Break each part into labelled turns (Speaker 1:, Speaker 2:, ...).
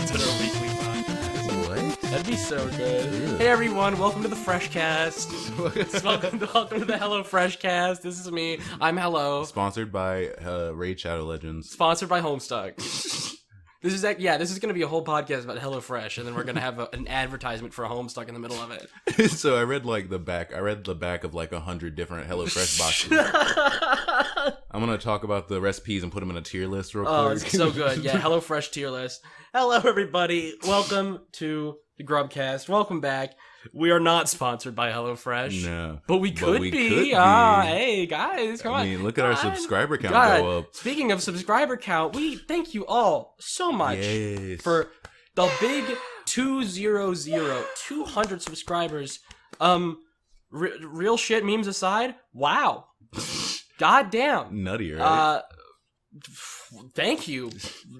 Speaker 1: episodes in our weekly podcast.
Speaker 2: What?
Speaker 1: That'd be so good.
Speaker 2: Ew.
Speaker 1: Hey everyone, welcome to the Freshcast. welcome to the Hello Freshcast. This is me. I'm Hello.
Speaker 2: Sponsored by Raid Shadow Legends.
Speaker 1: Sponsored by Homestuck. This is going to be a whole podcast about HelloFresh, and then we're going to have an advertisement for a Homestuck in the middle of it.
Speaker 2: So I read the back of like 100 different HelloFresh boxes. I'm going to talk about the recipes and put them in a tier list real quick.
Speaker 1: Oh, it's so good. Yeah, HelloFresh tier list. Hello, everybody. Welcome to the GrubCast. Welcome back. We are not sponsored by HelloFresh.
Speaker 2: No.
Speaker 1: But we could be. Hey, guys, come on.
Speaker 2: I mean, look at our subscriber count go up.
Speaker 1: Speaking of subscriber count, we thank you all so much for the big 200 subscribers. Real shit, memes aside, wow. Goddamn.
Speaker 2: Nutty, right?
Speaker 1: Thank you.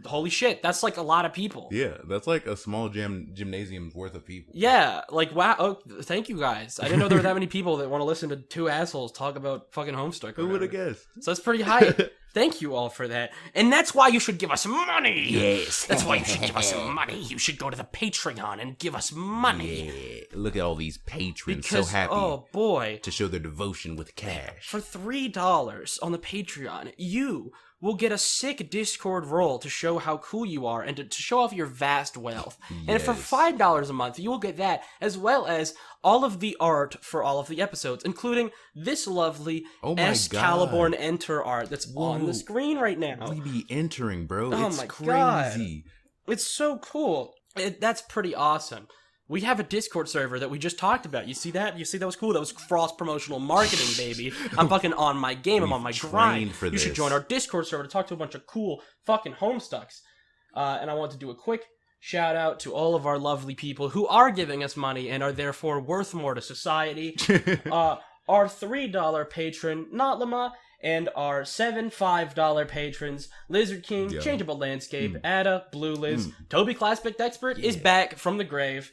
Speaker 1: Holy shit, that's like a lot of people.
Speaker 2: Yeah, that's like a small gymnasium's worth of people.
Speaker 1: Yeah, like wow. Oh, thank you guys. I didn't know there were that many people that want to listen to two assholes talk about fucking Homestuck.
Speaker 2: Who would have guessed?
Speaker 1: So that's pretty high. Thank you all for that. And that's why you should give us money.
Speaker 2: Yes.
Speaker 1: That's why you should give us money. You should go to the Patreon and give us money.
Speaker 2: Yeah. Look at all these patrons
Speaker 1: Because,
Speaker 2: so happy.
Speaker 1: oh boy.
Speaker 2: To show their devotion with cash.
Speaker 1: For $3 on the Patreon, you will get a sick Discord role to show how cool you are and to show off your vast wealth.
Speaker 2: Yes.
Speaker 1: And for $5 a month, you will get that, as well as all of the art for all of the episodes, including this lovely CALIBORN enter art that's on the screen right now.
Speaker 2: We be entering, bro.
Speaker 1: Oh
Speaker 2: it's
Speaker 1: my
Speaker 2: crazy.
Speaker 1: God. It's so cool. That's pretty awesome. We have a Discord server that we just talked about. You see that? You see that was cool? That was cross-promotional marketing, baby. I'm fucking on my game. I'm on my grind. You should join our Discord server to talk to a bunch of cool fucking Homestucks. And I want to do a quick shout-out to all of our lovely people who are giving us money and are therefore worth more to society. Our $3 patron, Notlama, and our $5 patrons, Lizard King, Changeable Landscape, Ada, Blue Liz, Toby Class Picked Expert is back from the grave,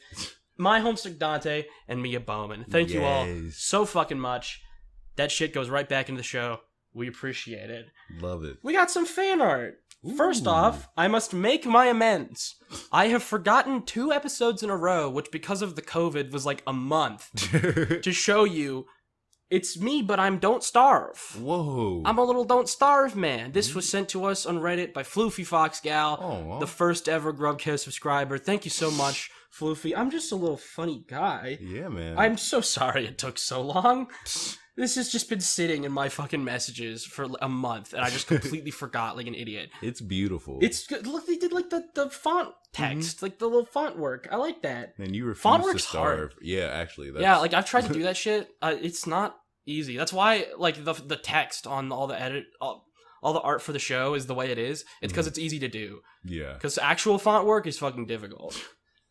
Speaker 1: My Homestuck Dante, and Mia Bowman. Thank you all so fucking much. That shit goes right back into the show. We appreciate it.
Speaker 2: Love it.
Speaker 1: We got some fan art.
Speaker 2: Ooh.
Speaker 1: First off, I must make my amends. I have forgotten 2 episodes in a row, which because of the COVID was like a month, to show you it's me, but I'm Don't Starve.
Speaker 2: Whoa.
Speaker 1: I'm a little Don't Starve man. This was sent to us on Reddit by Floofy Fox Gal, the first ever GrubCast subscriber. Thank you so much, Floofy. I'm just a little funny guy.
Speaker 2: Yeah, man.
Speaker 1: I'm so sorry it took so long. This has just been sitting in my fucking messages for a month, and I just completely forgot like an idiot.
Speaker 2: It's beautiful.
Speaker 1: It's good. Look, they did like the font text, like the little font work. I like that.
Speaker 2: And you refuse
Speaker 1: font
Speaker 2: to
Speaker 1: work's
Speaker 2: starve.
Speaker 1: hard.
Speaker 2: Yeah, actually.
Speaker 1: Yeah, like I've tried to do that shit. It's not easy. That's why like the text on all the all the art for the show is the way it is. It's because it's easy to do. Yeah. Because actual font work is fucking difficult.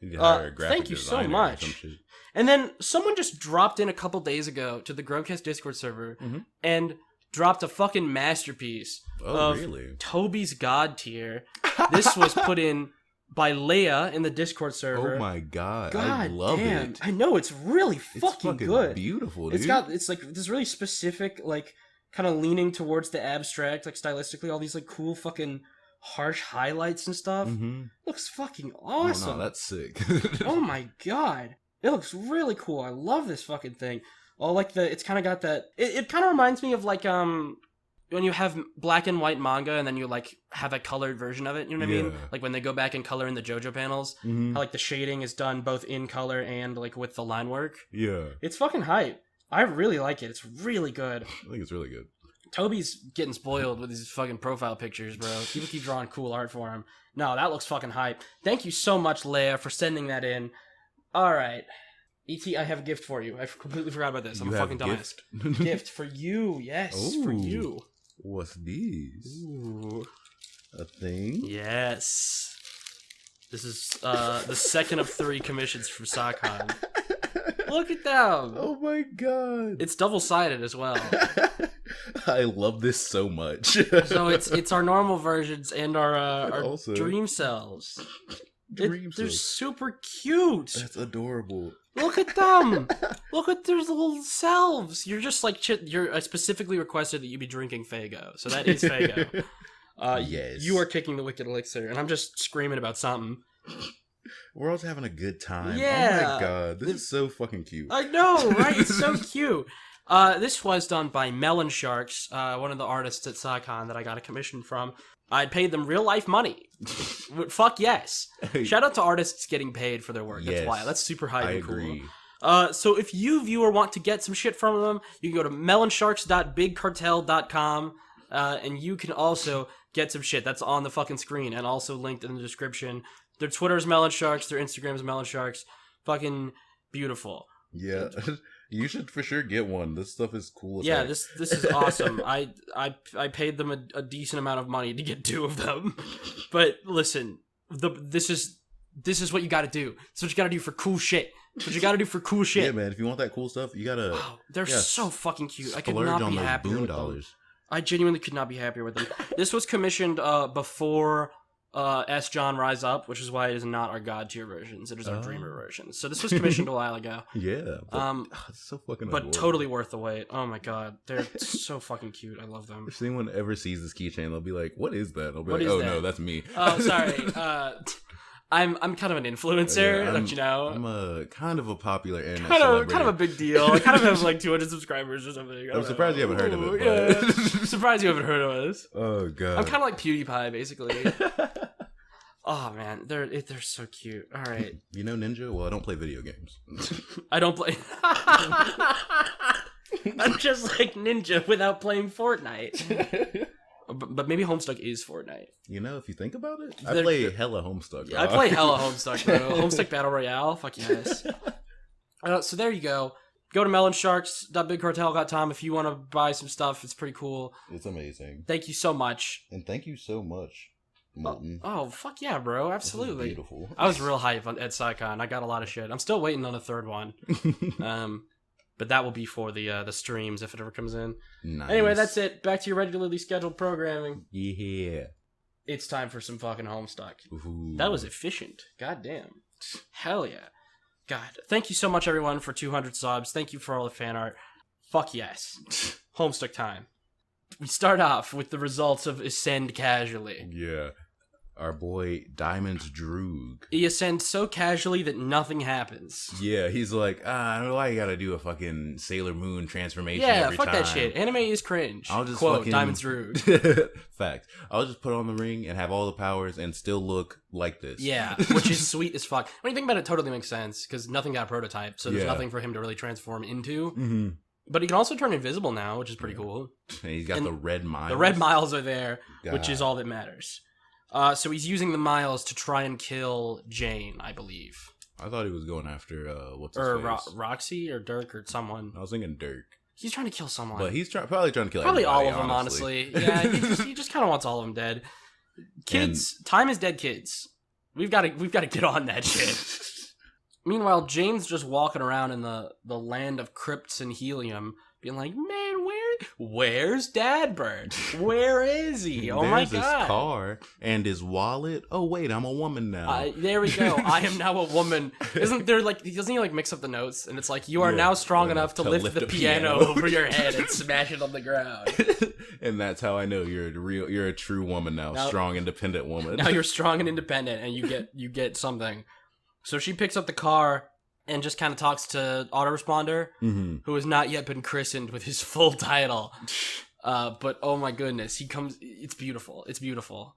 Speaker 1: Thank you so much. And then someone just dropped in a couple days ago to the GrubCast Discord server and dropped a fucking masterpiece of Toby's God tier. This was put in by Leia in the Discord server.
Speaker 2: Oh my God, I love it.
Speaker 1: I know, it's really fucking good.
Speaker 2: Beautiful, dude.
Speaker 1: It's like this really specific, like kind of leaning towards the abstract, like stylistically, all these like cool fucking harsh highlights and stuff. Looks fucking awesome.
Speaker 2: Oh, no, that's sick.
Speaker 1: Oh my God. It looks really cool. I love this fucking thing. Oh, like it's kind of got that. It kind of reminds me of like when you have black and white manga and then you like have a colored version of it. You know what I mean? Like when they go back and color in the JoJo panels, how like the shading is done both in color and like with the line work. Yeah, it's fucking hype. I really like it. It's really good.
Speaker 2: I think it's really good.
Speaker 1: Toby's getting spoiled with his fucking profile pictures, bro. People keep drawing cool art for him. No, that looks fucking hype. Thank you so much, Leia, for sending that in. All right. E.T., I have a gift for you. I completely forgot about this. I'm a fucking dumbass. Gift for you. Yes, for you.
Speaker 2: What's this?
Speaker 1: Ooh.
Speaker 2: A thing?
Speaker 1: Yes. This is the second of 3 commissions from Sakhan. Look at them.
Speaker 2: Oh my God.
Speaker 1: It's double-sided as well.
Speaker 2: I love this so much.
Speaker 1: So it's our normal versions and our dream cells. They're super cute.
Speaker 2: That's adorable.
Speaker 1: Look at them. Look at their little selves. You're just like I specifically requested that you be drinking Faygo, so that is Faygo.
Speaker 2: Yes.
Speaker 1: You are kicking the wicked elixir, and I'm just screaming about something.
Speaker 2: We're all having a good time.
Speaker 1: Yeah.
Speaker 2: Oh my god, this is so fucking cute.
Speaker 1: I know, right? It's so cute. This was done by MELONSHARKS, one of the artists at SciCon that I got a commission from. I paid them real life money. Fuck yes. Shout out to artists getting paid for their work. That's wild. That's super high and cool.
Speaker 2: Agree.
Speaker 1: So if you, viewer, want to get some shit from them, you can go to melonsharks.bigcartel.com, and you can also get some shit. That's on the fucking screen and also linked in the description. Their Twitter is MELONSHARKS, their Instagram is MELONSHARKS. Fucking beautiful.
Speaker 2: Yeah, you should for sure get one. This stuff is cool as heck.
Speaker 1: This is awesome. I paid them a decent amount of money to get 2 of them. But listen, this is what you gotta do. It's what you gotta do for cool shit. It's what you gotta do for cool shit.
Speaker 2: Yeah, man, if you want that cool stuff, you gotta...
Speaker 1: Wow, they're so fucking cute. I could not be happier with them. I genuinely could not be happier with them. This was commissioned before S. John Rise Up, which is why it is not our God tier versions. It is our Dreamer versions. So this was commissioned a while ago.
Speaker 2: Yeah. But, it's so fucking adorable.
Speaker 1: But totally worth the wait. Oh my god. They're so fucking cute. I love them.
Speaker 2: If anyone ever sees this keychain, they'll be like, what is that? I'll be
Speaker 1: what
Speaker 2: like, oh
Speaker 1: that?
Speaker 2: no, that's me.
Speaker 1: Oh, sorry. I'm kind of an influencer, don't you know?
Speaker 2: I'm a kind of a popular internet
Speaker 1: kind of a big deal. I kind of have like 200 subscribers or something.
Speaker 2: I'm surprised you haven't heard of it. But...
Speaker 1: Yeah. Surprised you haven't heard of us.
Speaker 2: Oh god.
Speaker 1: I'm kind of like PewDiePie, basically. Oh man, they're so cute. All right.
Speaker 2: You know Ninja? Well, I don't play video games.
Speaker 1: I don't play. I'm just like Ninja without playing Fortnite. But maybe Homestuck is Fortnite.
Speaker 2: You know, if you think about it, I play hella Homestuck.
Speaker 1: Yeah, I play hella Homestuck, bro. Homestuck Battle Royale, fuck yes. So there you go. Go to melonsharks.bigcartel.com if you want to buy some stuff. It's pretty cool.
Speaker 2: It's amazing.
Speaker 1: Thank you so much.
Speaker 2: And thank you so much, Molten.
Speaker 1: Oh fuck yeah, bro. Absolutely.
Speaker 2: Beautiful.
Speaker 1: I was real hype at SciCon. I got a lot of shit. I'm still waiting on a third one. But that will be for the streams if it ever comes in.
Speaker 2: Nice.
Speaker 1: Anyway, that's it. Back to your regularly scheduled programming.
Speaker 2: Yeah.
Speaker 1: It's time for some fucking Homestuck.
Speaker 2: Ooh.
Speaker 1: That was efficient. God damn. Hell yeah. God. Thank you so much, everyone, for 200 subs. Thank you for all the fan art. Fuck yes. Homestuck time. We start off with the results of Ascend Casually.
Speaker 2: Yeah. Our boy Diamonds Droog.
Speaker 1: He ascends so casually that nothing happens.
Speaker 2: Yeah, he's like, I don't know why you gotta do a fucking Sailor Moon transformation every
Speaker 1: fuck
Speaker 2: time.
Speaker 1: that shit. Anime is cringe.
Speaker 2: I'll just
Speaker 1: Quote,
Speaker 2: fucking...
Speaker 1: Diamonds Droog.
Speaker 2: Fact. I'll just put on the ring and have all the powers and still look like this.
Speaker 1: Yeah, which is sweet as fuck. When you think about it, it totally makes sense, because nothing got a prototype, so there's nothing for him to really transform into.
Speaker 2: Mm-hmm.
Speaker 1: But he can also turn invisible now, which is pretty cool.
Speaker 2: And he's got the red miles.
Speaker 1: The red miles are there, which is all that matters. So he's using the miles to try and kill Jane, I believe.
Speaker 2: I thought he was going after, what's his face?
Speaker 1: Roxy or Dirk or someone.
Speaker 2: I was thinking Dirk.
Speaker 1: He's trying to kill someone.
Speaker 2: But he's probably trying to kill
Speaker 1: probably
Speaker 2: everybody,
Speaker 1: all of them, honestly. Yeah, he just kind of wants all of them dead. Kids, time is dead, kids. We've got to get on that shit. Meanwhile, Jane's just walking around in the land of crypts and helium, being like, man, where's Dadbird? Where is he? Oh my god.
Speaker 2: There's his car and his wallet. Oh wait, I'm a woman now.
Speaker 1: There we go. I am now a woman. Doesn't he like mix up the notes? And it's like, you are now strong enough to lift the piano over your head and smash it on the ground.
Speaker 2: And that's how I know you're a true woman now, strong, independent woman.
Speaker 1: Now you're strong and independent, and you get something. So she picks up the car and just kind of talks to Autoresponder, who has not yet been christened with his full title. But oh my goodness, he comes. It's beautiful. It's beautiful.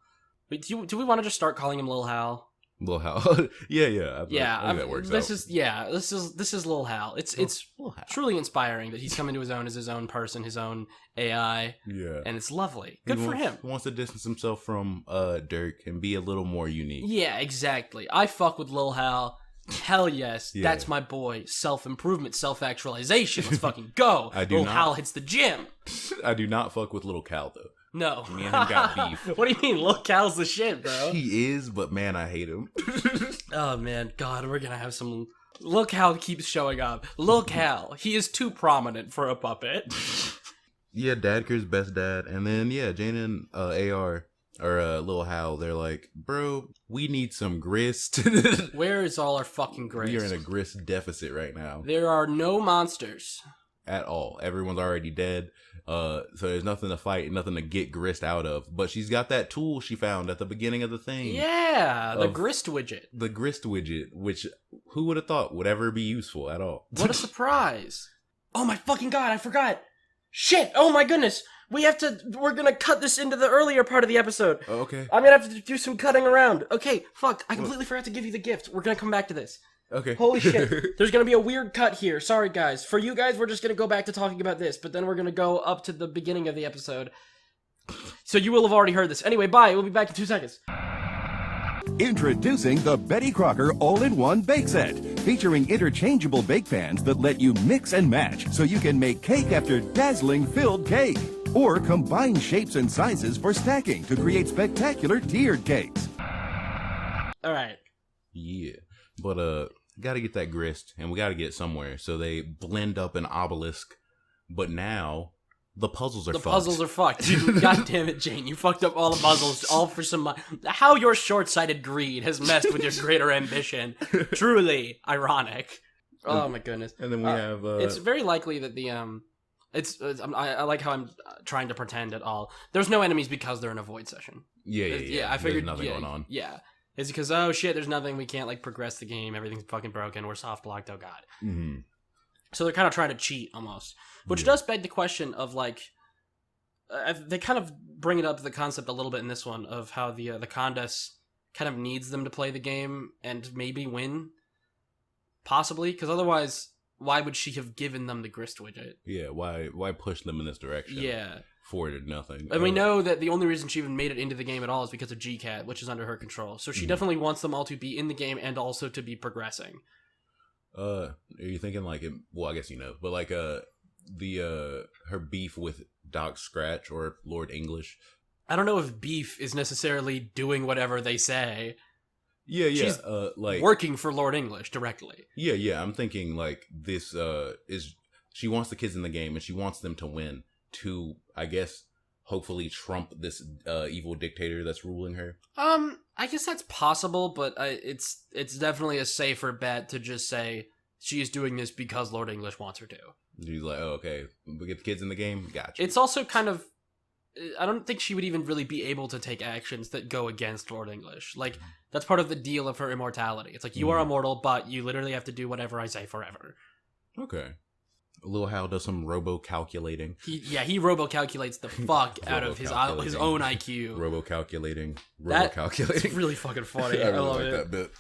Speaker 1: Wait, do we want to just start calling him Lil Hal?
Speaker 2: Lil Hal. yeah. I think that works
Speaker 1: this
Speaker 2: out.
Speaker 1: This is Lil Hal. It's truly inspiring that he's come into his own as his own person, his own AI.
Speaker 2: Yeah.
Speaker 1: And it's lovely. Good for him.
Speaker 2: He wants to distance himself from Dirk and be a little more unique.
Speaker 1: Yeah, exactly. I fuck with Lil Hal. Hell yes. Yeah. That's my boy. Self-improvement, self-actualization. Let's fucking go. Lil Hal hits the gym.
Speaker 2: I do not fuck with Lil Cal, though.
Speaker 1: No.
Speaker 2: Me and him got beef.
Speaker 1: What do you mean? Lil Cal's the shit, bro.
Speaker 2: He is, but man, I hate him.
Speaker 1: Oh, man. God, we're gonna have some... Lil Cal keeps showing up. Lil Cal. He is too prominent for a puppet.
Speaker 2: Yeah, Dadker's best dad. And then, yeah, Jane and AR... or Lil Hal, they're like, bro, we need some grist.
Speaker 1: Where is all our fucking grist?
Speaker 2: We are in a grist deficit right now.
Speaker 1: There are no monsters.
Speaker 2: At all. Everyone's already dead. So there's nothing to fight, nothing to get grist out of. But she's got that tool she found at the beginning of the thing.
Speaker 1: Yeah, the grist widget.
Speaker 2: The grist widget, which who would have thought would ever be useful at all?
Speaker 1: What a surprise. Oh my fucking god, I forgot. Shit, oh my goodness. We're gonna cut this into the earlier part of the episode.
Speaker 2: Oh, okay.
Speaker 1: I'm gonna have to do some cutting around. Okay, fuck, I completely forgot to give you the gift. We're gonna come back to this.
Speaker 2: Okay.
Speaker 1: Holy shit. There's gonna be a weird cut here. Sorry, guys. For you guys, we're just gonna go back to talking about this, but then we're gonna go up to the beginning of the episode. So you will have already heard this. Anyway, bye. We'll be back in 2 seconds.
Speaker 3: Introducing the Betty Crocker All-in-One Bake Set, featuring interchangeable bake pans that let you mix and match so you can make cake after dazzling filled cake. Or combine shapes and sizes for stacking to create spectacular tiered cakes.
Speaker 1: Alright.
Speaker 2: Yeah. But, gotta get that grist, and we gotta get it somewhere. So they blend up an obelisk, but now the puzzles are fucked.
Speaker 1: The puzzles are fucked. God damn it, Jane. You fucked up all the puzzles, all for some... How your short-sighted greed has messed with your greater ambition. Truly ironic. Oh my goodness.
Speaker 2: And then we have...
Speaker 1: It's very likely that the... I like how I'm trying to pretend at all. There's no enemies because they're in a void session.
Speaker 2: Yeah.
Speaker 1: I figured
Speaker 2: there's nothing going on.
Speaker 1: Yeah, it's because oh shit, there's nothing. We can't like progress the game. Everything's fucking broken. We're soft blocked. Oh god.
Speaker 2: Mm-hmm.
Speaker 1: So they're kind of trying to cheat almost, which does beg the question of like, they kind of bring it up the concept a little bit in this one of how the Condus kind of needs them to play the game and maybe win, possibly because otherwise. Why would she have given them the grist widget?
Speaker 2: Yeah, why push them in this direction?
Speaker 1: Yeah.
Speaker 2: For it or nothing.
Speaker 1: And we know that the only reason she even made it into the game at all is because of GCAT, which is under her control. So she definitely wants them all to be in the game and also to be progressing.
Speaker 2: Are you thinking like it? Well, I guess you know, but like her beef with Doc Scratch or Lord English.
Speaker 1: I don't know if beef is necessarily doing whatever they say.
Speaker 2: Yeah.
Speaker 1: She's
Speaker 2: like
Speaker 1: working for Lord English directly.
Speaker 2: Yeah. I'm thinking like this is she wants the kids in the game and she wants them to win to, I guess, hopefully trump this evil dictator that's ruling her.
Speaker 1: I guess that's possible, but it's definitely a safer bet to just say she's doing this because Lord English wants her to.
Speaker 2: She's like, oh, okay, we get the kids in the game. Gotcha.
Speaker 1: It's also kind of. I don't think she would even really be able to take actions that go against Lord English. Like, that's part of the deal of her immortality. It's like, you are immortal, but you literally have to do whatever I say forever.
Speaker 2: Okay. Little Hal does some robo-calculating.
Speaker 1: He robo-calculates the fuck out of his own IQ.
Speaker 2: Robo-calculating.
Speaker 1: It's really fucking funny.
Speaker 2: I
Speaker 1: I
Speaker 2: really
Speaker 1: love
Speaker 2: like
Speaker 1: it.
Speaker 2: that bit.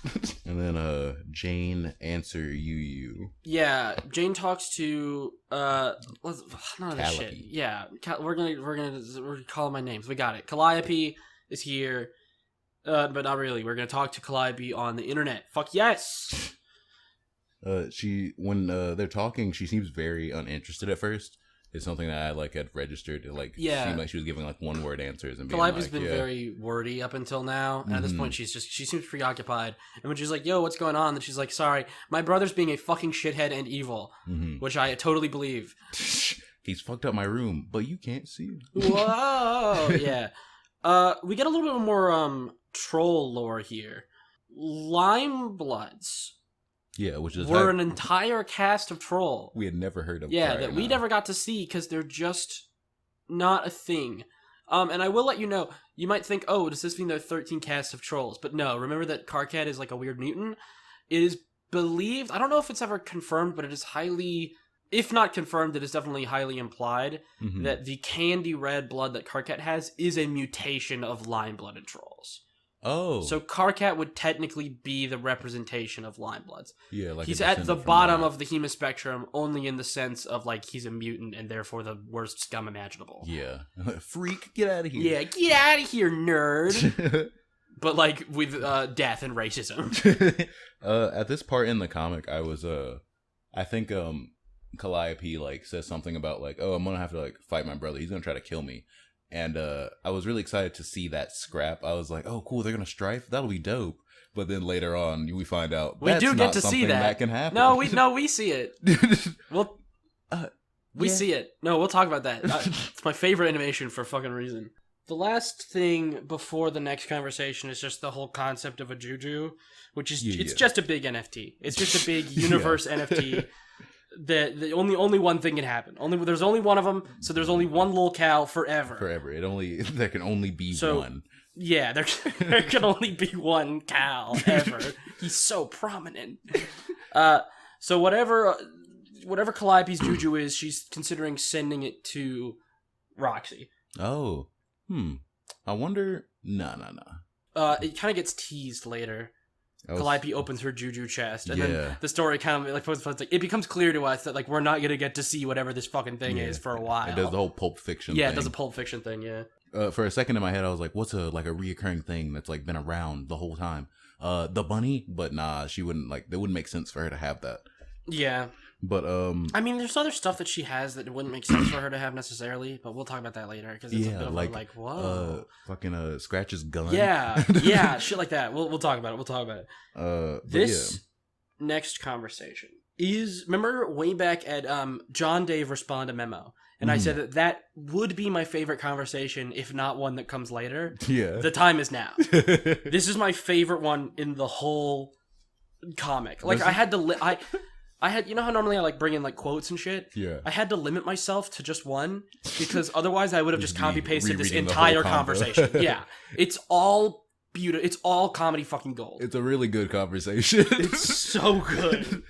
Speaker 2: And then Jane answer you.
Speaker 1: Yeah, Jane talks to none of this shit.
Speaker 2: Calliope.
Speaker 1: Yeah, we're calling my names. We got it. Calliope is here, but not really. We're gonna talk to Calliope on the internet. Fuck yes.
Speaker 2: When they're talking, she seems very uninterested at first. It's something that I like had registered. It seemed like she was giving like one word answers and being
Speaker 1: Calliope's
Speaker 2: like,
Speaker 1: been very wordy up until now, and at this point she seems preoccupied. And when she's like, "Yo, what's going on?" then she's like, "Sorry, my brother's being a fucking shithead and evil," which I totally believe.
Speaker 2: He's fucked up my room, but you can't see him.
Speaker 1: Whoa, yeah. We get a little bit more troll lore here. Lime Bloods.
Speaker 2: Yeah, which is
Speaker 1: an entire cast of troll.
Speaker 2: We had never heard of.
Speaker 1: Yeah, that we never got to see because they're just not a thing. And I will let you know, you might think, oh, does this mean there are 13 casts of trolls? But no, remember that Karkat is like a weird mutant? It is believed, I don't know if it's ever confirmed, but it is highly, if not confirmed, it is definitely highly implied that the candy red blood that Karkat has is a mutation of lime-blooded trolls.
Speaker 2: Oh.
Speaker 1: So Karkat would technically be the representation of lime bloods.
Speaker 2: Yeah, like
Speaker 1: he's at the bottom of the human spectrum only in the sense of like he's a mutant and therefore the worst scum imaginable.
Speaker 2: Yeah. Freak, get out of here.
Speaker 1: Yeah, get out of here, nerd. But like with death and racism.
Speaker 2: At this part in the comic, I was I think Calliope like says something about like, oh, I'm gonna have to like fight my brother. He's gonna try to kill me. And I was really excited to see that scrap. I was like, oh, cool, they're going to strife? That'll be dope. But then later on, we find out
Speaker 1: we do get to see
Speaker 2: that can happen.
Speaker 1: No, we see it. We see it. No, we'll talk about that. It's my favorite animation for a fucking reason. The last thing before the next conversation is just the whole concept of a juju, which is it's just a big NFT. It's just a big universe NFT. the only one thing can happen. There's only one of them, so there's only one little Cal forever.
Speaker 2: Forever. There can only be one.
Speaker 1: Yeah, there can only be one Cal ever. He's so prominent. So whatever Calliope's juju is, she's considering sending it to Roxy.
Speaker 2: Oh. I wonder. No.
Speaker 1: It kind of gets teased later. Calliope opens her juju chest, and then the story kind of like it becomes clear to us that like we're not gonna get to see whatever this fucking thing is for a while.
Speaker 2: It does the whole Pulp Fiction thing.
Speaker 1: Yeah, it does a Pulp Fiction thing, yeah.
Speaker 2: For a second in my head, I was like, what's a reoccurring thing that's like been around the whole time? The bunny? But nah, she wouldn't that wouldn't make sense for her to have that.
Speaker 1: Yeah.
Speaker 2: But
Speaker 1: I mean, there's other stuff that she has that wouldn't make sense for her to have necessarily, but we'll talk about that later because it's a bit of whoa.
Speaker 2: Fucking Scratch's gun.
Speaker 1: Yeah, shit like that. We'll talk about it. This next conversation is, remember way back at John Dave Respond a Memo, and I said that would be my favorite conversation, if not one that comes later.
Speaker 2: Yeah.
Speaker 1: The time is now. This is my favorite one in the whole comic. Like, I had to I had, you know how normally I like bring in like quotes and shit?
Speaker 2: Yeah.
Speaker 1: I had to limit myself to just one because otherwise I would have just copy pasted this entire conversation. Yeah. It's all beautiful. It's all comedy fucking gold.
Speaker 2: It's a really good conversation.
Speaker 1: It's so good.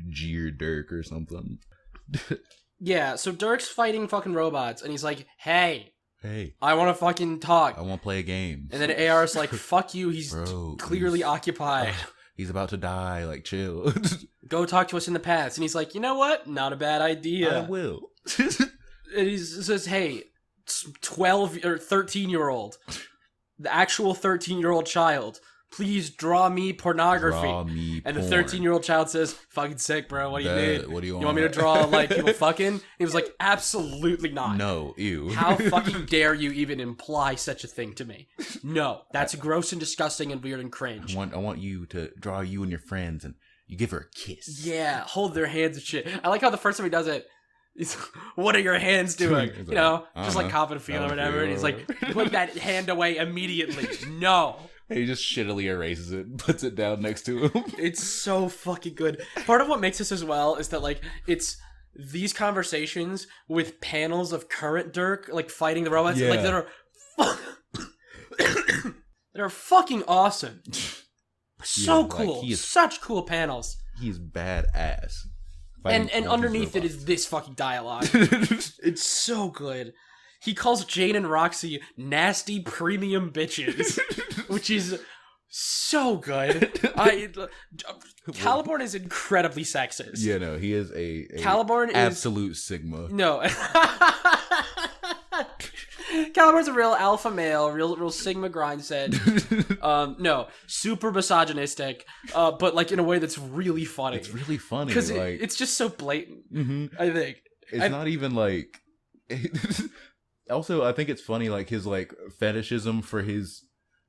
Speaker 2: Jeer Dirk or something.
Speaker 1: Yeah, so Dirk's fighting fucking robots and he's like, hey,
Speaker 2: Hey,
Speaker 1: I want to fucking talk.
Speaker 2: I want to play a game.
Speaker 1: And then AR's like, fuck you, he's clearly occupied.
Speaker 2: He's about to die, like, chill.
Speaker 1: Go talk to us in the past. And he's like, you know what? Not a bad idea.
Speaker 2: I will.
Speaker 1: And he says, hey, 12 or 13-year-old, the actual 13-year-old child, please draw me pornography. And the 13-year-old child says, fucking sick, bro. What do you need?
Speaker 2: What do you want?
Speaker 1: You want me to draw, like, people fucking? He was like, absolutely not.
Speaker 2: No, ew.
Speaker 1: How fucking dare you even imply such a thing to me? No, that's gross and disgusting and weird and cringe.
Speaker 2: I want you to draw you and your friends and you give her a kiss.
Speaker 1: Yeah, hold their hands and shit. I like how the first time he does it, he's, what are your hands doing? You know, just like copping a feel or whatever. And he's like, put that hand away immediately. No.
Speaker 2: He just shittily erases it and puts it down next to him.
Speaker 1: It's so fucking good. Part of what makes this as well is that, like, it's these conversations with panels of current Dirk, like, fighting the robots, like, that are fucking awesome. So cool. Like, such cool panels.
Speaker 2: He's badass.
Speaker 1: And underneath it is this fucking dialogue. It's so good. He calls Jane and Roxy nasty premium bitches, which is so good. CALIBORN is incredibly sexist.
Speaker 2: Yeah, no, he is a
Speaker 1: CALIBORN
Speaker 2: absolute Sigma.
Speaker 1: No. CALIBORN's a real alpha male, real Sigma grind set. No, super misogynistic, but like in a way that's really funny.
Speaker 2: It's really funny.
Speaker 1: Because it's just so blatant, I think.
Speaker 2: It's not even like... Also, I think it's funny, like, his, like, fetishism for his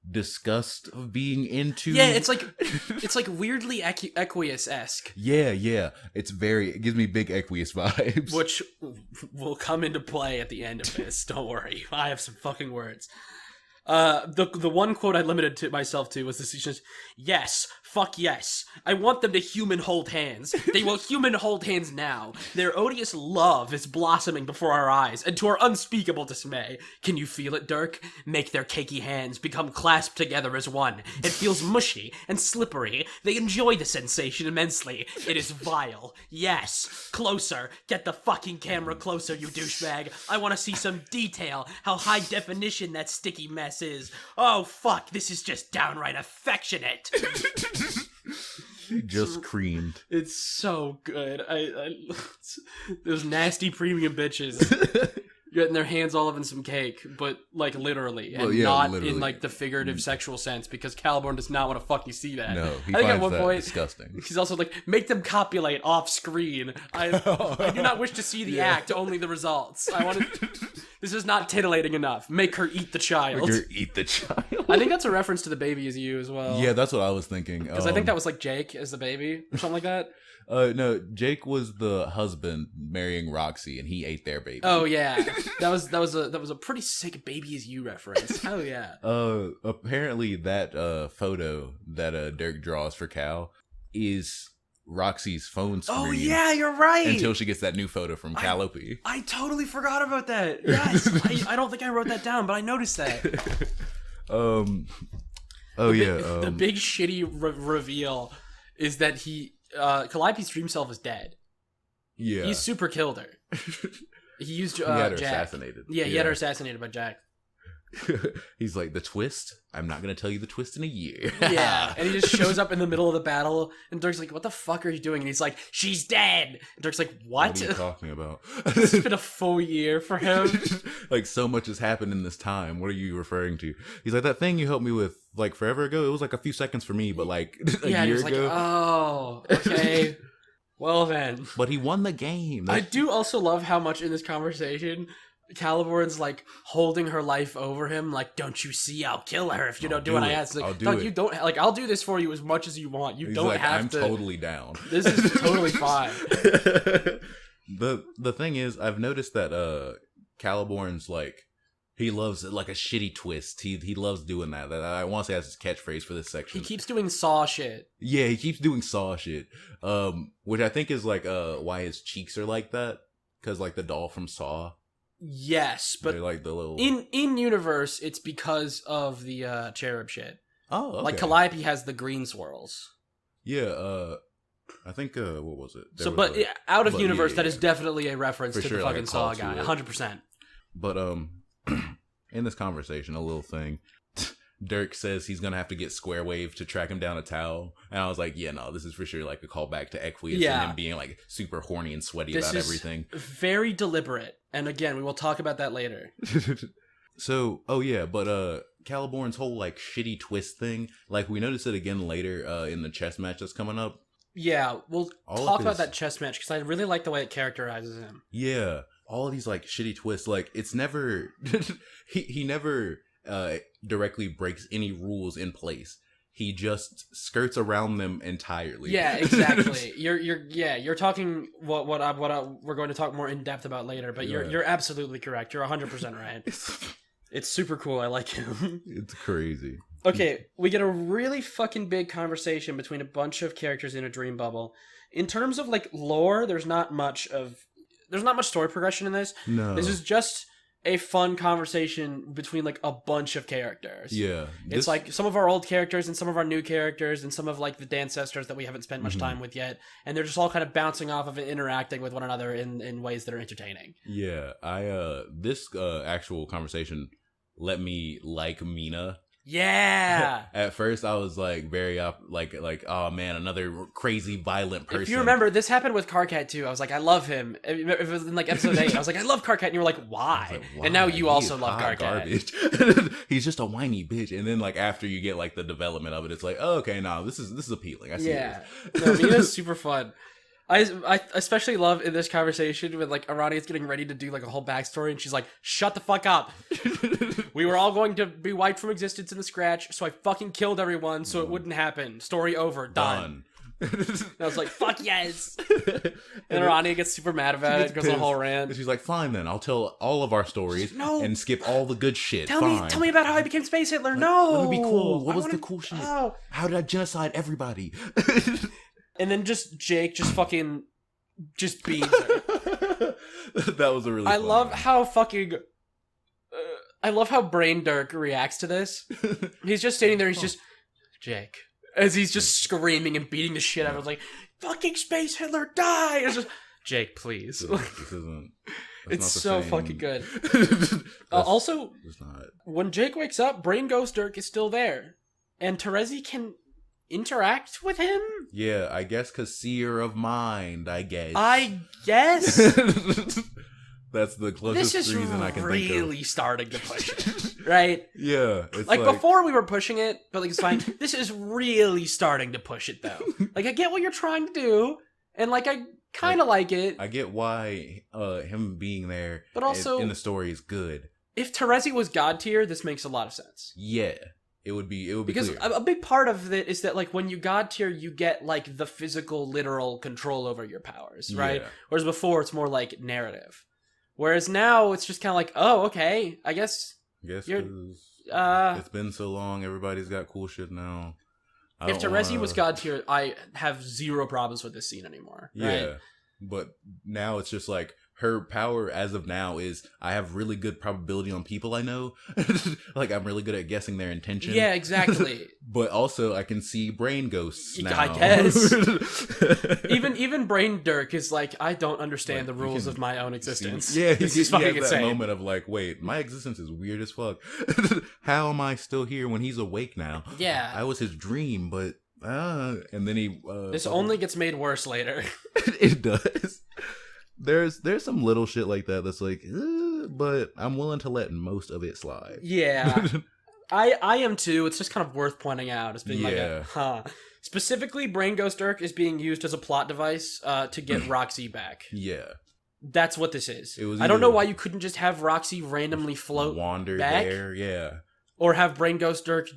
Speaker 2: disgust of being into...
Speaker 1: Yeah, it's like weirdly Equius-esque.
Speaker 2: Yeah. It gives me big Equius vibes.
Speaker 1: Which will come into play at the end of this, don't worry. I have some fucking words. The one quote I limited myself to was this: he says, yes, fuck yes. I want them to human hold hands. They will human hold hands now. Their odious love is blossoming before our eyes, and to our unspeakable dismay. Can you feel it, Dirk? Make their cakey hands become clasped together as one. It feels mushy and slippery. They enjoy the sensation immensely. It is vile. Yes. Closer. Get the fucking camera closer, you douchebag. I want to see some detail. How high definition that sticky mess is. Oh fuck, this is just downright affectionate.
Speaker 2: Just creamed.
Speaker 1: It's so good. Those nasty premium bitches getting their hands all up in some cake, but like literally, and literally. In like the figurative sexual sense, because CALIBORN does not want to fucking see that.
Speaker 2: No, he
Speaker 1: I think
Speaker 2: finds
Speaker 1: at one
Speaker 2: that
Speaker 1: point
Speaker 2: disgusting.
Speaker 1: He's also like, make them copulate off screen. I do not wish to see the act, only the results. This is not titillating enough. Make her eat the child.
Speaker 2: Make her eat the child.
Speaker 1: I think that's a reference to The Baby Is You as well.
Speaker 2: Yeah, that's what I was thinking.
Speaker 1: Because I think that was like Jake as the baby or something like that.
Speaker 2: No, Jake was the husband marrying Roxy, and he ate their baby.
Speaker 1: Oh yeah, that was a pretty sick Baby Is You reference. Oh yeah.
Speaker 2: Apparently that photo that Dirk draws for Cal is Roxy's phone screen.
Speaker 1: Oh yeah, you're right.
Speaker 2: Until she gets that new photo from Calliope.
Speaker 1: I totally forgot about that. Yes, I don't think I wrote that down, but I noticed that.
Speaker 2: The
Speaker 1: big shitty reveal is that Calliope's dream self is dead.
Speaker 2: Yeah,
Speaker 1: he super killed her. He used
Speaker 2: he had her
Speaker 1: Jack.
Speaker 2: assassinated.
Speaker 1: Yeah, he had her assassinated by Jack.
Speaker 2: He's like, the twist? I'm not going to tell you the twist in a year.
Speaker 1: Yeah, and he just shows up in the middle of the battle, and Dirk's like, what the fuck are you doing? And he's like, she's dead! And Dirk's like, what?
Speaker 2: What are you talking about?
Speaker 1: It's been a full year for him.
Speaker 2: Like, so much has happened in this time. What are you referring to? He's like, that thing you helped me with, like, forever ago? It was like a few seconds for me, but like, a year ago?
Speaker 1: Like, oh, okay. Well then.
Speaker 2: But he won the game.
Speaker 1: I do also love how much in this conversation Caliborn's like holding her life over him, like, don't you see, I'll kill her if you don't do what I ask. Like,
Speaker 2: I'll do it.
Speaker 1: You don't, like, I'll do this for you as much as you want. He's don't like, have
Speaker 2: I'm
Speaker 1: to.
Speaker 2: totally down.
Speaker 1: This is totally fine.
Speaker 2: The thing is, I've noticed that CALIBORN's like, he loves like a shitty twist. He loves doing that. I want to say that's his catchphrase for this section.
Speaker 1: He keeps doing Saw shit.
Speaker 2: Yeah, he keeps doing Saw shit. Which I think is like why his cheeks are like that, because like the doll from Saw.
Speaker 1: Yes, but
Speaker 2: like the little
Speaker 1: in universe, it's because of the cherub shit.
Speaker 2: Oh, okay.
Speaker 1: Like Calliope has the green swirls.
Speaker 2: Yeah, I think what was it?
Speaker 1: There so, but like, out of universe, that is definitely a reference to the fucking Saw guy, 100%.
Speaker 2: But in this conversation, a little thing, Dirk says he's gonna have to get Square Wave to track him down a towel, and I was like, yeah, no, this is for sure like a callback to Equius and him being like super horny and sweaty about everything.
Speaker 1: Very deliberate, and again, we will talk about that later.
Speaker 2: So, but CALIBORN's whole like shitty twist thing, like we noticed it again later in the chess match that's coming up.
Speaker 1: Yeah, we'll talk about that chess match because I really like the way it characterizes him.
Speaker 2: Yeah, all of these like shitty twists, like it's never he never directly breaks any rules in place. He just skirts around them entirely.
Speaker 1: Yeah, exactly. You're talking what we're going to talk more in depth about later, but you're absolutely correct. You're 100% right. It's super cool. I like him.
Speaker 2: It's crazy.
Speaker 1: Okay, we get a really fucking big conversation between a bunch of characters in a dream bubble. In terms of like lore, there's not much story progression in this. No. This is just a fun conversation between like a bunch of characters.
Speaker 2: Yeah.
Speaker 1: It's like some of our old characters and some of our new characters and some of like the Dancestors that we haven't spent much time with yet. And they're just all kind of bouncing off of it, interacting with one another in ways that are entertaining.
Speaker 2: Yeah. This actual conversation let me like Mina.
Speaker 1: Yeah.
Speaker 2: At first, I was like very like oh man, another crazy violent person.
Speaker 1: If you remember, this happened with Karkat too. I was like, I love him. It was in like episode 8. I was like, I love Karkat, and you were like, why? Like, why? And now you also love Karkat.
Speaker 2: Garbage. He's just a whiny bitch. And then like after you get like the development of it, it's like, oh, okay, no, this is appealing. I see. Yeah,
Speaker 1: no, Mina's super fun. I especially love in this conversation when like Arani is getting ready to do like a whole backstory and she's like, shut the fuck up. We were all going to be wiped from existence in the scratch, so I fucking killed everyone so it wouldn't happen. Story over. Done. And I was like, fuck yes. And Arani gets super mad about it, goes on a whole rant.
Speaker 2: And she's like, fine then, I'll tell all of our stories and skip all the good shit.
Speaker 1: Tell me about how I became Space Hitler. Like, no.
Speaker 2: Let me be cool. What was the cool shit? Oh. How did I genocide everybody?
Speaker 1: And then Jake fucking beats her.
Speaker 2: That was a really
Speaker 1: I love how fucking... I love how Brain Dirk reacts to this. He's just standing there, he's just... Jake. As he's just screaming and beating the shit out of him. Like, fucking Space Hitler, die! It's just... Jake, please. It's so fucking good. Also, when Jake wakes up, Brain Ghost Dirk is still there. And Terezi can... interact with him?
Speaker 2: Yeah, I guess because seer of mind, I guess. That's the closest reason I can think of. This is really
Speaker 1: starting to push it, right?
Speaker 2: Yeah.
Speaker 1: It's like before we were pushing it, but like it's fine. This is really starting to push it though. Like I get what you're trying to do, and like I kind of like it.
Speaker 2: I get why him being there
Speaker 1: but also,
Speaker 2: in the story is good.
Speaker 1: If Terezi was God tier, this makes a lot of sense.
Speaker 2: Yeah. It would be
Speaker 1: because
Speaker 2: clear.
Speaker 1: A big part of it is that like when you God tier, you get like the physical, literal control over your powers, right? Yeah. Whereas before, it's more like narrative. Whereas now, it's just kind of like, oh, okay, I guess
Speaker 2: you're. It's been so long. Everybody's got cool shit now.
Speaker 1: If Terezi was God tier, I have zero problems with this scene anymore. Right?
Speaker 2: Yeah, but now it's just like her power as of now is I have really good probability on people I know. Like I'm really good at guessing their intention.
Speaker 1: Yeah, exactly.
Speaker 2: But also I can see brain ghosts now.
Speaker 1: I guess. even Brain Dirk is like, I don't understand
Speaker 2: Like,
Speaker 1: the rules of my own existence.
Speaker 2: Yeah,
Speaker 1: this is fucking
Speaker 2: that
Speaker 1: insane.
Speaker 2: moment of like, wait, my existence is weird as fuck. How am I still here when he's awake now?
Speaker 1: Yeah.
Speaker 2: I was his dream, but and then he
Speaker 1: this only gets made worse later.
Speaker 2: It does. There's some little shit like that that's like, but I'm willing to let most of it slide.
Speaker 1: Yeah. I am too. It's just kind of worth pointing out as being Specifically, Brain Ghost Dirk is being used as a plot device to get Roxy back.
Speaker 2: Yeah.
Speaker 1: That's what this is.
Speaker 2: I
Speaker 1: don't know why you couldn't just have Roxy randomly
Speaker 2: wander
Speaker 1: back.
Speaker 2: there, yeah.
Speaker 1: Or have Brain Ghost Dirk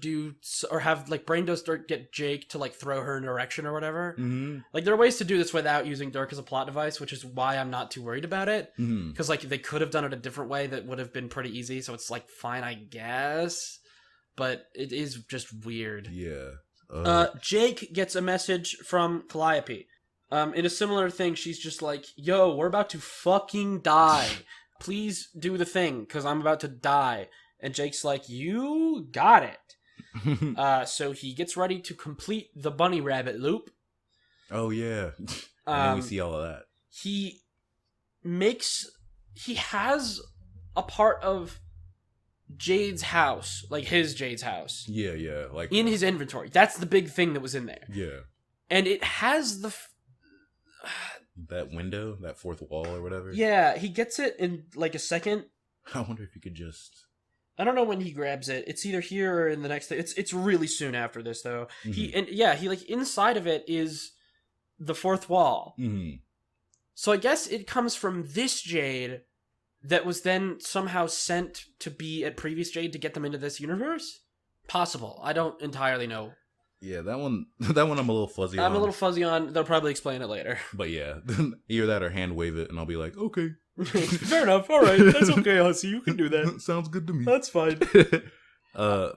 Speaker 1: have like Brain Ghost Dirk get Jake to like throw her in an erection or whatever.
Speaker 2: Mm-hmm.
Speaker 1: Like there are ways to do this without using Dirk as a plot device, which is why I'm not too worried about it. Because like they could have done it a different way that would have been pretty easy. So it's like fine, I guess, but it is just weird.
Speaker 2: Yeah.
Speaker 1: Jake gets a message from Calliope. In a similar thing, she's just like, "Yo, we're about to fucking die. Please do the thing, because I'm about to die." And Jake's like, "You got it." So he gets ready to complete the bunny rabbit loop.
Speaker 2: Oh, yeah. And then we see all of that.
Speaker 1: He has a part of Jade's house, like his Jade's house.
Speaker 2: Yeah. Like
Speaker 1: in his inventory. That's the big thing that was in there.
Speaker 2: Yeah.
Speaker 1: And it has
Speaker 2: that window, that fourth wall or whatever.
Speaker 1: Yeah, he gets it in like a second.
Speaker 2: I wonder if you could just...
Speaker 1: I don't know when he grabs it. It's either here or in the next thing. It's really soon after this though.
Speaker 2: Mm-hmm.
Speaker 1: He like inside of it is the fourth wall.
Speaker 2: Mm-hmm.
Speaker 1: So I guess it comes from this Jade that was then somehow sent to be at previous Jade to get them into this universe? Possible. I don't entirely know.
Speaker 2: Yeah, that one I'm a little fuzzy on.
Speaker 1: I'm a little fuzzy on. They'll probably explain it later.
Speaker 2: But yeah, either that or hand wave it and I'll be like, okay.
Speaker 1: Fair enough. All right. That's okay, Hussy. You can do that.
Speaker 2: Sounds good to me.
Speaker 1: That's fine.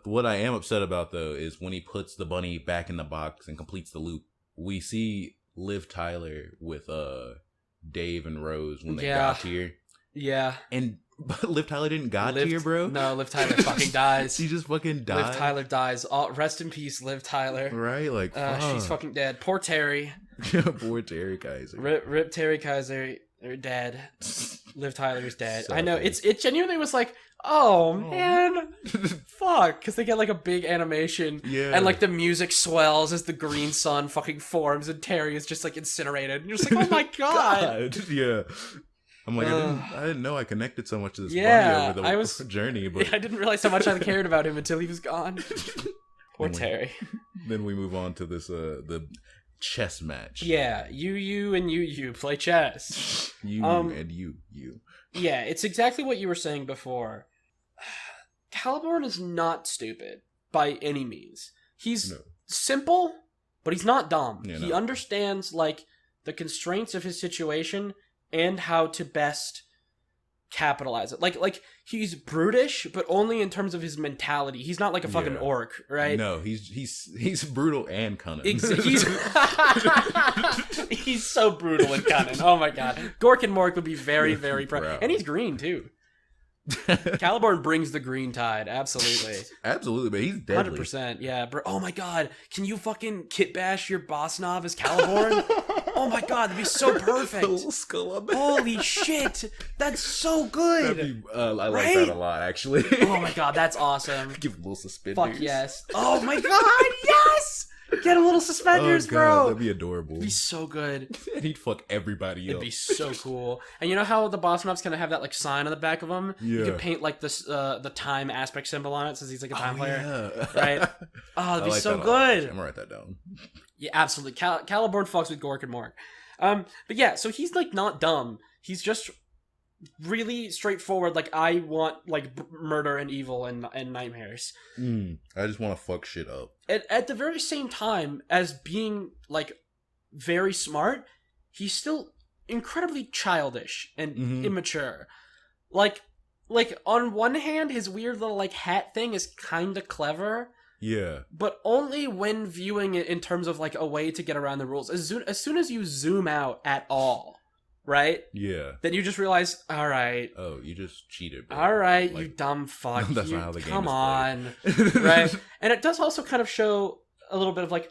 Speaker 2: What I am upset about, though, is when he puts the bunny back in the box and completes the loop, we see Liv Tyler with Dave and Rose when they got here.
Speaker 1: Yeah.
Speaker 2: And Liv Tyler didn't got here, bro.
Speaker 1: No, Liv Tyler fucking dies.
Speaker 2: She just fucking died.
Speaker 1: Liv Tyler dies. Rest in peace, Liv Tyler.
Speaker 2: Right? Like,
Speaker 1: she's fucking dead. Poor Terry.
Speaker 2: Poor Terry Kaiser.
Speaker 1: Rip Terry Kaiser. They're dead. Liv Tyler's dead.
Speaker 2: So
Speaker 1: I know.
Speaker 2: funny.
Speaker 1: It genuinely was like, oh man, fuck, because they get like a big animation, and like the music swells as the green sun fucking forms, and Terry is just like incinerated, and you're just like, oh my god.
Speaker 2: Yeah. I'm like, I didn't know I connected so much to this bunny over the journey, but
Speaker 1: I didn't realize how much I cared about him until he was gone. Poor Terry.
Speaker 2: Then we move on to this the chess match.
Speaker 1: Yeah, you and you play chess.
Speaker 2: You and you.
Speaker 1: Yeah, it's exactly what you were saying before. CALIBORN is not stupid by any means. He's simple, but he's not dumb.
Speaker 2: Yeah,
Speaker 1: he understands like the constraints of his situation and how to best capitalize it. Like he's brutish, but only in terms of his mentality. He's not like a fucking orc, right?
Speaker 2: No, he's brutal and cunning.
Speaker 1: He's so brutal and cunning. Oh my god, Gork and Mork would be very, very proud, and he's green too. CALIBORN brings the green tide, absolutely.
Speaker 2: Absolutely, but he's deadly.
Speaker 1: 100%, yeah. Bro. Oh my god, can you fucking kit bash your boss knob as CALIBORN? Oh my god, that'd be so perfect.
Speaker 2: The little skull on there.
Speaker 1: Holy shit, that's so good.
Speaker 2: I like that a lot, actually.
Speaker 1: Oh my god, that's awesome.
Speaker 2: Give a little suspenders.
Speaker 1: Fuck yes. Oh my god, yes! Get a little suspenders, bro.
Speaker 2: That'd be adorable.
Speaker 1: It'd be so good.
Speaker 2: And he'd fuck everybody up.
Speaker 1: It'd be so cool. And you know how the boss knobs kind of have that like sign on the back of them?
Speaker 2: Yeah.
Speaker 1: You could paint like this the time aspect symbol on it since he's like a time player.
Speaker 2: Yeah.
Speaker 1: Right? Oh, that'd be
Speaker 2: like
Speaker 1: so
Speaker 2: that
Speaker 1: good.
Speaker 2: I'm gonna write that down.
Speaker 1: Yeah, absolutely. CALIBORN fucks with Gork and Mork. But yeah, so he's like not dumb. He's just really straightforward. Like I want like murder and evil and nightmares.
Speaker 2: I just want to fuck shit up.
Speaker 1: At the very same time as being like very smart, he's still incredibly childish and immature. Like on one hand, his weird little like hat thing is kind of clever,
Speaker 2: Yeah.
Speaker 1: But only when viewing it in terms of like a way to get around the rules. As soon as you zoom out at all, right?
Speaker 2: Yeah.
Speaker 1: Then you just realize, all right.
Speaker 2: Oh, you just cheated, bro.
Speaker 1: All right,
Speaker 2: Like,
Speaker 1: you dumb fuck.
Speaker 2: that's not how the game
Speaker 1: come
Speaker 2: is
Speaker 1: on.
Speaker 2: played.
Speaker 1: Right? And it does also kind of show a little bit of like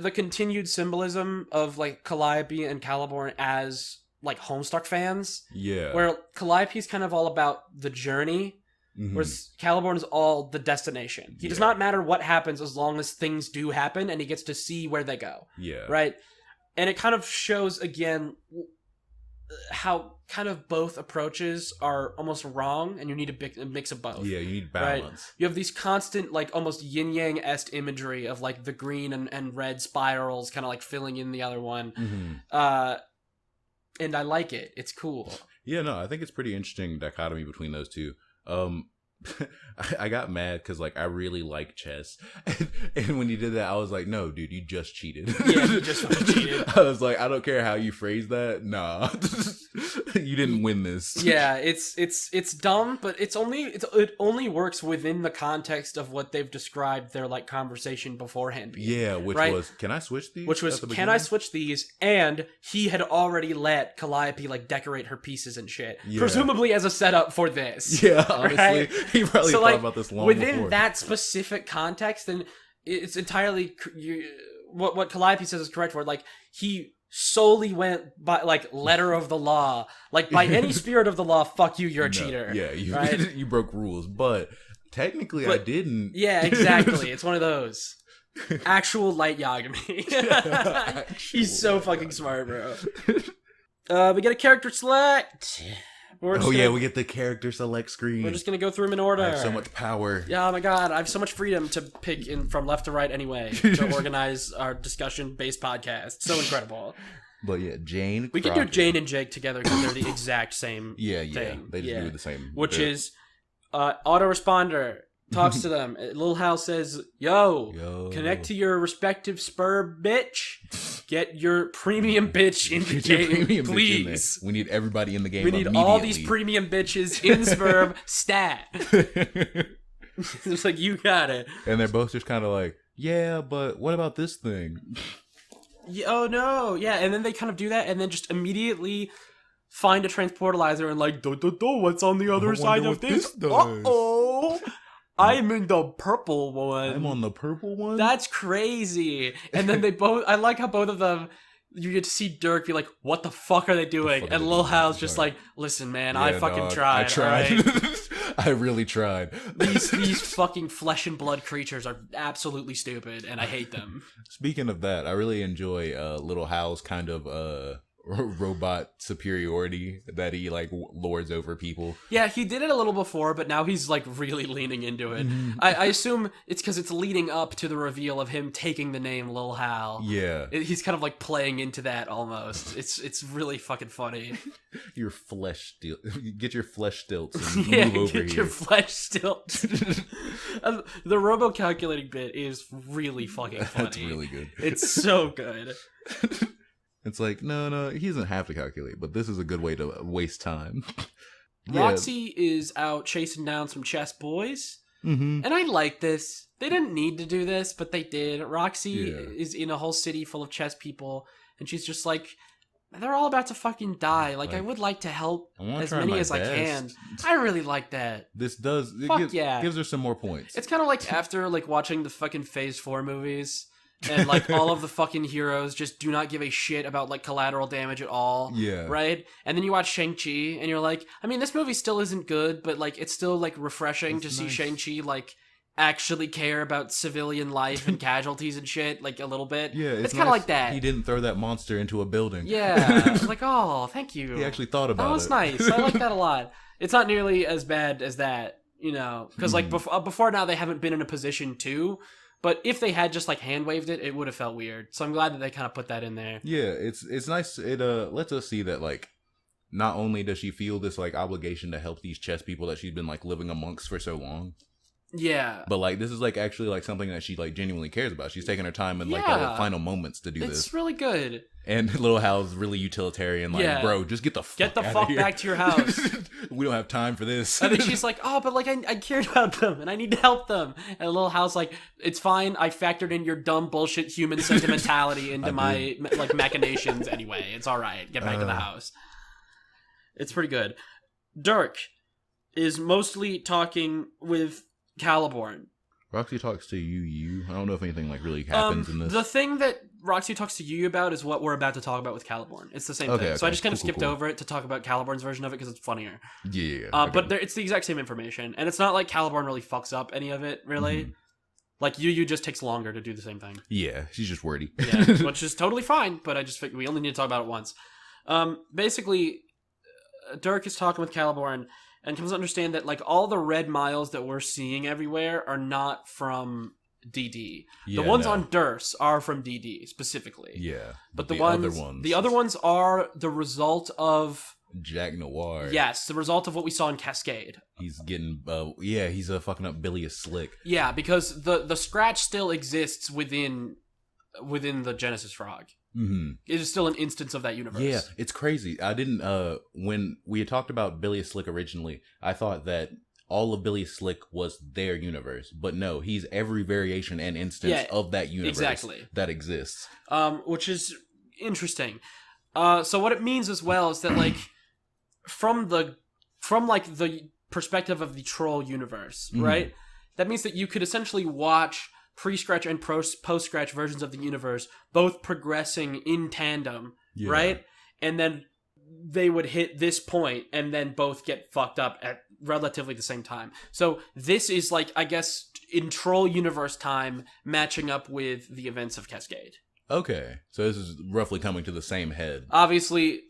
Speaker 1: the continued symbolism of like Calliope and CALIBORN as like Homestuck fans.
Speaker 2: Yeah.
Speaker 1: Where Calliope's kind of all about the journey. Whereas CALIBORN is all the destination. He does not matter what happens as long as things do happen and he gets to see where they go.
Speaker 2: Yeah.
Speaker 1: Right? And it kind of shows, again, how kind of both approaches are almost wrong and you need a mix of both.
Speaker 2: Yeah, you need balance.
Speaker 1: Right? You have these constant, like, almost yin-yang-esque imagery of, like, the green and red spirals kind of, like, filling in the other one. And I like it. It's cool.
Speaker 2: Yeah, no, I think it's pretty interesting dichotomy between those two. I got mad because like I really like chess, and when you did that, I was like, "No, dude, you just cheated."
Speaker 1: Yeah, you just cheated.
Speaker 2: I was like, "I don't care how you phrase that. Nah, you didn't win this."
Speaker 1: Yeah, it's dumb, but it only works within the context of what they've described their like conversation beforehand being.
Speaker 2: Yeah, which
Speaker 1: right?
Speaker 2: was, "Can I switch these?"
Speaker 1: Which was, "Can I switch these?" And he had already let Calliope like decorate her pieces and shit, presumably as a setup for this.
Speaker 2: Yeah, honestly,
Speaker 1: right?
Speaker 2: he probably thought about this long
Speaker 1: within
Speaker 2: before.
Speaker 1: that specific context, then it's entirely what Calliope says is correct for it. Like he solely went by like letter of the law, like by any spirit of the law. Fuck you, you're a cheater.
Speaker 2: Yeah, you
Speaker 1: right?
Speaker 2: you broke rules, but technically I didn't.
Speaker 1: Yeah, exactly. It's one of those. Actual light Yagami. He's so fucking smart, bro. We get a character select.
Speaker 2: We get the character select screen.
Speaker 1: We're just gonna go through them in order.
Speaker 2: I have so much power.
Speaker 1: Yeah, oh my god, I have so much freedom to pick from left to right anyway to organize our discussion-based podcast. So incredible.
Speaker 2: But yeah, Jane.
Speaker 1: We can do Jane and Jake together because they're the exact same thing.
Speaker 2: They just do the same.
Speaker 1: Which is autoresponder. Talks to them. Lil Hal says, Yo, connect to your respective spur, bitch. Get your premium bitch in the game, please.
Speaker 2: We need everybody in the game.
Speaker 1: We need all these premium bitches in Spurb stat. It's like, you got it.
Speaker 2: And they're both just kind of like, yeah, but what about this thing?
Speaker 1: Oh, no. Yeah, and then they kind of do that and then just immediately find a transportalizer and like, what's on the other side of this? Uh-oh. I'm in the purple one.
Speaker 2: I'm on the purple one?
Speaker 1: That's crazy. And then I like how both of them, you get to see Dirk be like, what the fuck are they doing? And Lil Hal's just like, listen, man, I fucking tried.
Speaker 2: I tried.
Speaker 1: Right?
Speaker 2: I really tried.
Speaker 1: These fucking flesh and blood creatures are absolutely stupid, and I hate them.
Speaker 2: Speaking of that, I really enjoy Lil Hal's kind of robot superiority that he like lords over people.
Speaker 1: Yeah, he did it a little before, but now he's like really leaning into it. I assume it's because it's leading up to the reveal of him taking the name Lil Hal.
Speaker 2: Yeah,
Speaker 1: he's kind of like playing into that almost. It's really fucking funny.
Speaker 2: Your flesh get your flesh stilts and
Speaker 1: yeah,
Speaker 2: move over
Speaker 1: get
Speaker 2: here.
Speaker 1: your flesh stilts. The robo calculating bit is really fucking funny.
Speaker 2: That's really good.
Speaker 1: It's so good.
Speaker 2: It's like, no, he doesn't have to calculate, but this is a good way to waste time.
Speaker 1: Roxy is out chasing down some chess boys, and I like this. They didn't need to do this, but they did. Roxy is in a whole city full of chess people, and she's just like, they're all about to fucking die. Like I would like to help as many as I can. I really like that.
Speaker 2: This gives her some more points.
Speaker 1: It's kind of like after like watching the fucking Phase 4 movies. And like all of the fucking heroes just do not give a shit about like collateral damage at all.
Speaker 2: Yeah.
Speaker 1: Right? And then you watch Shang-Chi and you're like, I mean, this movie still isn't good, but like it's still like refreshing to see Shang-Chi like actually care about civilian life and casualties and shit, like a little bit.
Speaker 2: Yeah,
Speaker 1: it's kind of like that.
Speaker 2: He didn't throw that monster into a building.
Speaker 1: Yeah. Like, oh, thank you.
Speaker 2: He actually thought about it.
Speaker 1: That was nice. I like that a lot. It's not nearly as bad as that, you know, because like before now they haven't been in a position to. But if they had just like hand waved it, it would have felt weird. So I'm glad that they kind of put that in there.
Speaker 2: Yeah, it's nice. It lets us see that like not only does she feel this like obligation to help these chess people that she's been like living amongst for so long,
Speaker 1: Yeah.
Speaker 2: But like this is like actually like something that she like genuinely cares about. She's taking her time in like
Speaker 1: Yeah.
Speaker 2: the final moments to do this.
Speaker 1: It's really good.
Speaker 2: And Little Hal's really utilitarian, like,
Speaker 1: Yeah.
Speaker 2: bro, just get the fuck
Speaker 1: fuck back to your house.
Speaker 2: We don't have time for this.
Speaker 1: And then she's like, oh, but like I cared about them and I need to help them. And Little Hal's like, it's fine. I factored in your dumb bullshit human sentimentality into my like machinations anyway. It's all right. Get back to the house. It's pretty good. Dirk is mostly talking with CALIBORN.
Speaker 2: Roxy talks to you. I don't know if anything like really happens in this.
Speaker 1: The thing that Roxy talks to you about is what we're about to talk about with CALIBORN. It's the same thing. So I just kind of skipped over it to talk about CALIBORN's version of it because it's funnier.
Speaker 2: Yeah.
Speaker 1: But it's the exact same information. And it's not like CALIBORN really fucks up any of it, really. Mm-hmm. Like, you just takes longer to do the same thing.
Speaker 2: Yeah, she's just wordy.
Speaker 1: Yeah, which is totally fine, but I just figured we only need to talk about it once. Basically, Dirk is talking with CALIBORN and comes to understand that, like, all the red miles that we're seeing everywhere are not from DD. The ones on Durst are from DD, specifically.
Speaker 2: Yeah.
Speaker 1: But the other ones are the result of
Speaker 2: Jack Noir.
Speaker 1: Yes, the result of what we saw in Cascade.
Speaker 2: He's getting, he's fucking up Billy a Slick.
Speaker 1: Yeah, because the scratch still exists within the Genesis Frog.
Speaker 2: Mm-hmm.
Speaker 1: It is still an instance of that universe.
Speaker 2: Yeah, it's crazy. I didn't, when we had talked about Billy a Slick originally, I thought that all of Billy Slick was their universe. But no, he's every variation and instance of that universe that exists.
Speaker 1: Which is interesting. So what it means as well is that, like, from the perspective of the troll universe, right? That means that you could essentially watch pre-scratch and post-scratch versions of the universe both progressing in tandem, right? And then they would hit this point and then both get fucked up at relatively the same time. So this is, like, I guess, in troll universe time matching up with the events of Cascade.
Speaker 2: Okay, so this is roughly coming to the same head.
Speaker 1: Obviously,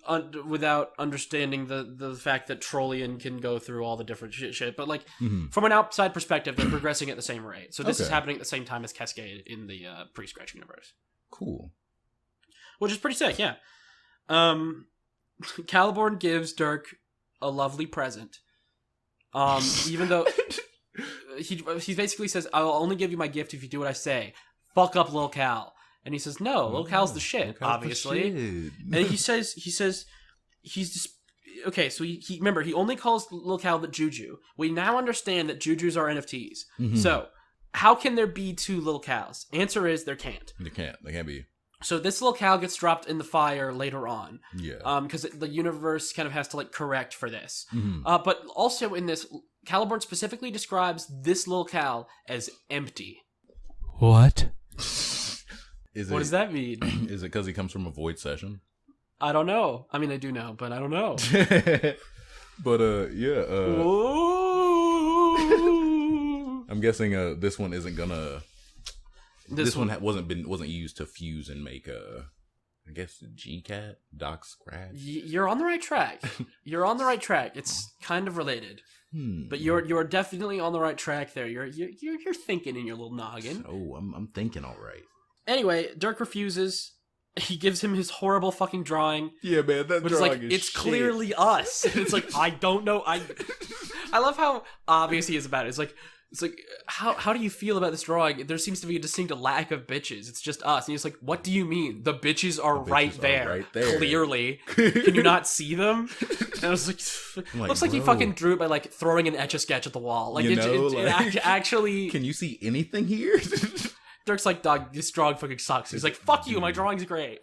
Speaker 1: without understanding the fact that Trollian can go through all the different shit, but, like, from an outside perspective, they're progressing at the same rate. So this is happening at the same time as Cascade in the pre-scratch universe.
Speaker 2: Cool.
Speaker 1: Which is pretty sick, yeah. CALIBORN gives Dirk a lovely present. Even though he basically says, I'll only give you my gift if you do what I say. Fuck up Lil Cal. And he says, no, Lil Cal's the shit, obviously. And he says, he's just, okay, so he remember, he only calls Lil Cal the Juju. We now understand that Jujus are NFTs. So, how can there be two Lil Cals? Answer is, there can't.
Speaker 2: They can't be.
Speaker 1: So this Lil Cal gets dropped in the fire later on.
Speaker 2: Yeah.
Speaker 1: Because the universe kind of has to, like, correct for this. But also in this, CALIBORN specifically describes this Lil Cal as empty.
Speaker 4: What?
Speaker 1: What does that mean?
Speaker 2: Is it because he comes from a void session?
Speaker 1: I don't know. I mean, I do know, but I don't know.
Speaker 2: But I'm guessing this one isn't gonna. This one wasn't used to fuse and make I guess GCat Doc Scratch.
Speaker 1: You're on the right track. You're on the right track. It's kind of related. But you're definitely on the right track there. You're thinking in your little noggin.
Speaker 2: Oh, I'm thinking all right.
Speaker 1: Anyway, Dirk refuses. He gives him his horrible fucking drawing.
Speaker 2: Yeah, man, that
Speaker 1: which
Speaker 2: drawing
Speaker 1: is like,
Speaker 2: is
Speaker 1: it's
Speaker 2: shit.
Speaker 1: clearly us. And it's like, I don't know. I love how obvious he is about it. It's like, how do you feel about this drawing? There seems to be a distinct lack of bitches. It's just us. And he's like, what do you mean? The bitches are right there. Clearly. Can you not see them? And I was like, looks like he fucking drew it by, like, throwing an Etch-a-Sketch at the wall. Like, it actually...
Speaker 2: Can you see anything here?
Speaker 1: Dirk's like, dog, this drawing fucking sucks. He's like, fuck you, my drawing's great.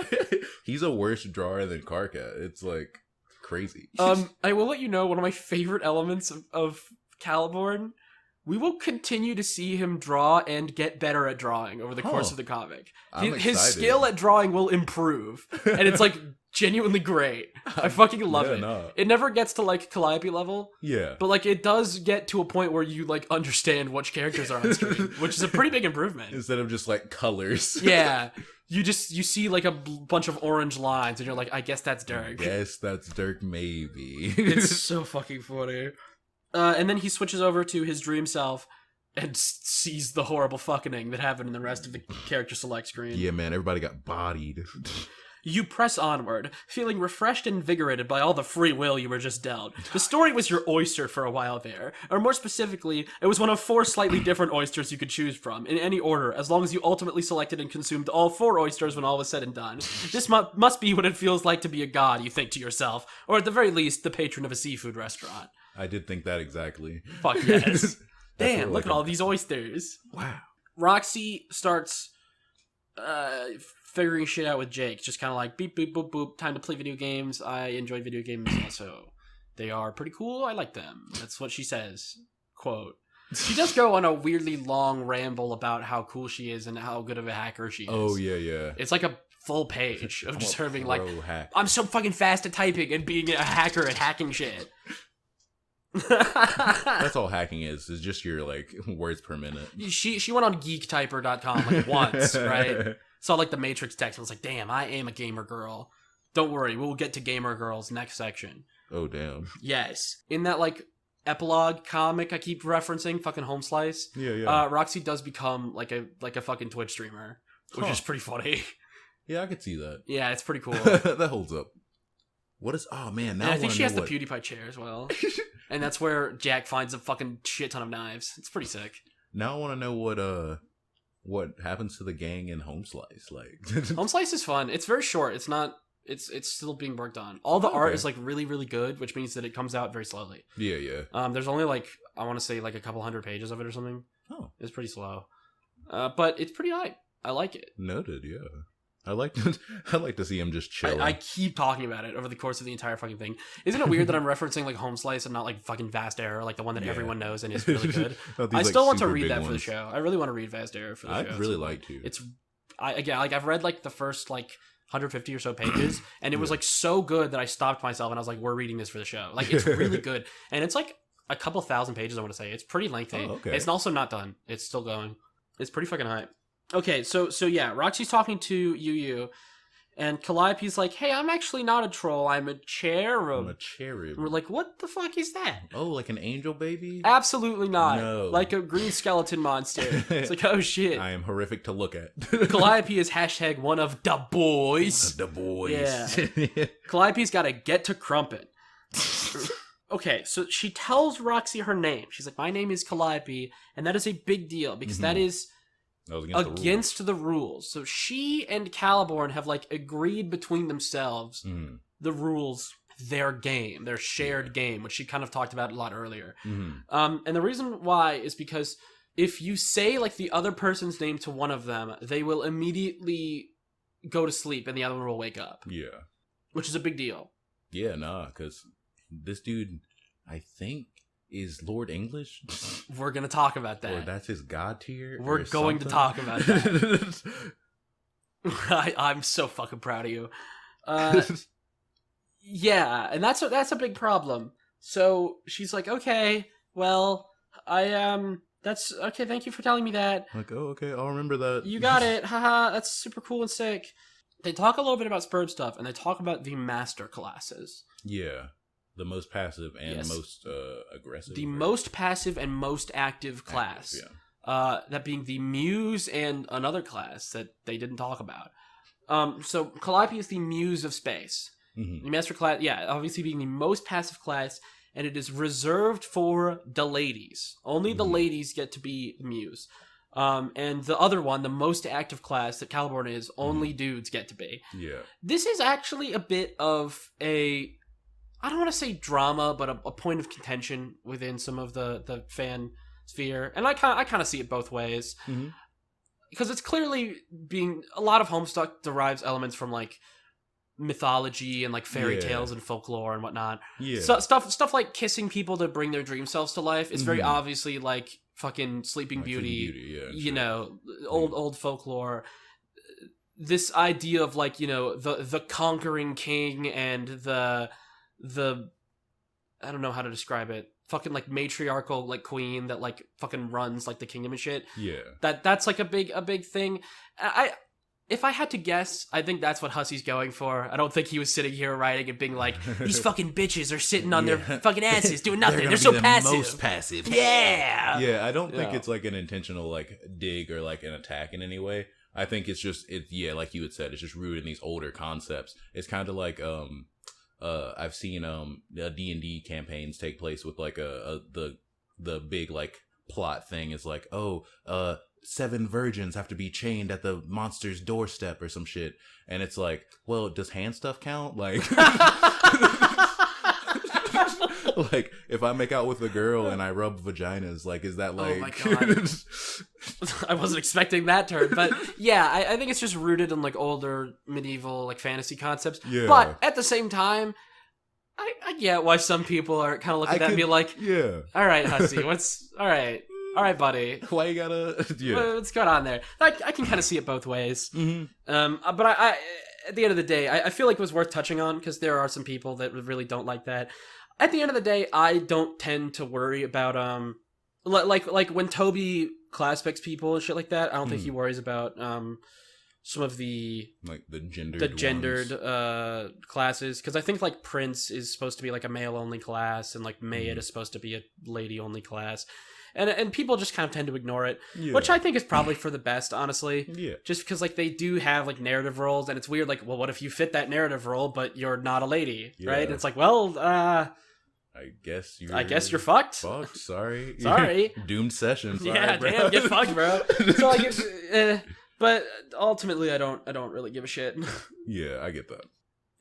Speaker 2: He's a worse drawer than Karkat. It's, like, crazy.
Speaker 1: I will let you know, one of my favorite elements of CALIBORN, we will continue to see him draw and get better at drawing over the course of the comic. His skill at drawing will improve. And it's, like, genuinely great. I fucking love it. No. It never gets to, like, Calliope level.
Speaker 2: Yeah.
Speaker 1: But, like, it does get to a point where you, like, understand which characters are on screen, which is a pretty big improvement.
Speaker 2: Instead of just, like, colors.
Speaker 1: Yeah. You see, like, a bunch of orange lines, and you're like, I guess that's Dirk.
Speaker 2: Yes, that's Dirk, maybe.
Speaker 1: It's so fucking funny. And then he switches over to his dream self and sees the horrible fucking that happened in the rest of the character select screen.
Speaker 2: Yeah, man, everybody got bodied.
Speaker 1: You press onward, feeling refreshed and invigorated by all the free will you were just dealt. The story was your oyster for a while there, or more specifically, it was one of 4 slightly different oysters you could choose from, in any order, as long as you ultimately selected and consumed all 4 oysters when all was said and done. This must be what it feels like to be a god, you think to yourself, or at the very least, the patron of a seafood restaurant.
Speaker 2: I did think that exactly.
Speaker 1: Fuck yes. Damn,
Speaker 2: really
Speaker 1: look at all these oysters.
Speaker 2: Wow.
Speaker 1: Roxy starts figuring shit out with Jake, just kind of like beep boop boop boop, time to play video games. I enjoy video games also. They are pretty cool. I like them. That's what she says. Quote. She does go on a weirdly long ramble about how cool she is and how good of a hacker she is.
Speaker 2: Oh yeah.
Speaker 1: It's like a full page of just her being like,
Speaker 2: hack.
Speaker 1: I'm so fucking fast at typing and being a hacker at hacking shit.
Speaker 2: That's all hacking is just your like words per minute.
Speaker 1: She went on geektyper.com like once, right? Saw like the Matrix text and was like, damn, I am a gamer girl. Don't worry, we'll get to gamer girls next section.
Speaker 2: Oh damn.
Speaker 1: Yes. In that like epilogue comic I keep referencing, fucking Home Slice.
Speaker 2: Yeah.
Speaker 1: Roxy does become like a fucking Twitch streamer, which is pretty funny.
Speaker 2: Yeah, I could see that.
Speaker 1: Yeah, it's pretty cool.
Speaker 2: That holds up. What is? Oh man, now
Speaker 1: and I think she has
Speaker 2: what...
Speaker 1: the PewDiePie chair as well, and that's where Jack finds a fucking shit ton of knives. It's pretty sick.
Speaker 2: Now I want to know what happens to the gang in Home Slice. Like
Speaker 1: Home Slice is fun. It's very short. It's not. It's still being worked on. All the art is like really really good, which means that it comes out very slowly.
Speaker 2: Yeah.
Speaker 1: There's only like I want to say like a couple hundred pages of it or something.
Speaker 2: Oh,
Speaker 1: it's pretty slow, but it's pretty hype. I like it.
Speaker 2: Noted. Yeah. I like to see him just chilling.
Speaker 1: I keep talking about it over the course of the entire fucking thing. Isn't it weird that I'm referencing like Home Slice and not like fucking Vast Error, like the one that everyone knows and is really good? I still want to read that for the show. I really want to read Vast Error for the show.
Speaker 2: I'd really like to.
Speaker 1: I've read like the first like 150 or so pages, and it was like so good that I stopped myself and I was like, we're reading this for the show. Like it's really good, and it's like a couple thousand pages. I want to say it's pretty lengthy.
Speaker 2: Oh, okay.
Speaker 1: It's also not done. It's still going. It's pretty fucking hype. Okay, so yeah, Roxy's talking to Yu. And Calliope's like, hey, I'm actually not a troll. I'm a cherub. And we're like, what the fuck is that?
Speaker 2: Oh, like an angel baby?
Speaker 1: Absolutely not.
Speaker 2: No.
Speaker 1: Like a green skeleton monster. It's like, oh shit.
Speaker 2: I am horrific to look at.
Speaker 1: Calliope is hashtag one of the boys.
Speaker 2: The boys.
Speaker 1: Yeah. Calliope's got to get to Crumpet. Okay, so she tells Roxy her name. She's like, my name is Calliope, and that is a big deal because that is... against the rules. So she and CALIBORN have like agreed between themselves the rules, their game, their shared game, which she kind of talked about a lot earlier. And the reason why is because if you say like the other person's name to one of them, they will immediately go to sleep and the other one will wake up.
Speaker 2: Yeah.
Speaker 1: Which is a big deal.
Speaker 2: Yeah, nah, because this dude, I think, is Lord English.
Speaker 1: We're going to talk about that.
Speaker 2: Or that's his god tier.
Speaker 1: We're going to talk about that. I'm so fucking proud of you. Yeah, and that's a big problem. So she's like, okay, well, that's okay. Thank you for telling me that.
Speaker 2: Like, oh, okay, I'll remember that.
Speaker 1: You got it. Haha, that's super cool and sick. They talk a little bit about Spurb stuff, and they talk about the master classes.
Speaker 2: Yeah. The most passive and most aggressive.
Speaker 1: The most passive and most active class. That being the Muse and another class that they didn't talk about. So Calliope is the Muse of space. The master class, obviously being the most passive class, and it is reserved for the ladies. Only the ladies get to be the Muse. And the other one, the most active class that CALIBORN is, only dudes get to be.
Speaker 2: Yeah.
Speaker 1: This is actually a bit of a... I don't want to say drama, but a point of contention within some of the fan sphere, and I kind of see it both ways, because it's clearly being a lot of Homestuck derives elements from like mythology and like fairy tales and folklore and whatnot. Yeah, so stuff like kissing people to bring their dream selves to life is very obviously like fucking Sleeping Beauty, you know, old folklore. This idea of like, you know, the conquering king and the I don't know how to describe it. Fucking like matriarchal like queen that like fucking runs like the kingdom and shit.
Speaker 2: Yeah.
Speaker 1: That's like a big thing. If I had to guess, I think that's what Hussy's going for. I don't think he was sitting here writing and being like, these fucking bitches are sitting on their fucking asses doing nothing. They're so passive.
Speaker 2: Most passive.
Speaker 1: Yeah.
Speaker 2: Yeah, I don't think it's like an intentional like dig or like an attack in any way. I think it's just like you had said, it's just rooted in these older concepts. It's kind of like I've seen D&D campaigns take place with like the big like plot thing is like 7 virgins have to be chained at the monster's doorstep or some shit, and it's like, well, does hand stuff count? Like like if I make out with a girl and I rub vaginas, like is that like?
Speaker 1: Oh my god! I wasn't expecting that turn, but yeah, I think it's just rooted in like older medieval like fantasy concepts.
Speaker 2: Yeah.
Speaker 1: But at the same time, I get why some people are kind of looking at that and be like,
Speaker 2: yeah,
Speaker 1: all right, Hussy, all right, buddy.
Speaker 2: Why you gotta? Yeah.
Speaker 1: What's going on there? I can kind of see it both ways.
Speaker 2: Mm-hmm.
Speaker 1: But I at the end of the day, I feel like it was worth touching on because there are some people that really don't like that. At the end of the day, I don't tend to worry about like when Toby class picks people and shit like that. I don't think he worries about some of the gendered classes, because I think like Prince is supposed to be like a male only class, and like Maid is supposed to be a lady only class. And people just kind of tend to ignore it, which I think is probably for the best, honestly. Yeah. Just because like they do have like narrative roles, and it's weird. Like, well, what if you fit that narrative role, but you're not a lady, right? And it's like, well,
Speaker 2: I guess
Speaker 1: you're fucked.
Speaker 2: Fucked. Sorry. Doomed session. Sorry,
Speaker 1: yeah,
Speaker 2: bro.
Speaker 1: damn, get fucked, bro. So like, but ultimately, I don't really give a shit.
Speaker 2: Yeah, I get that.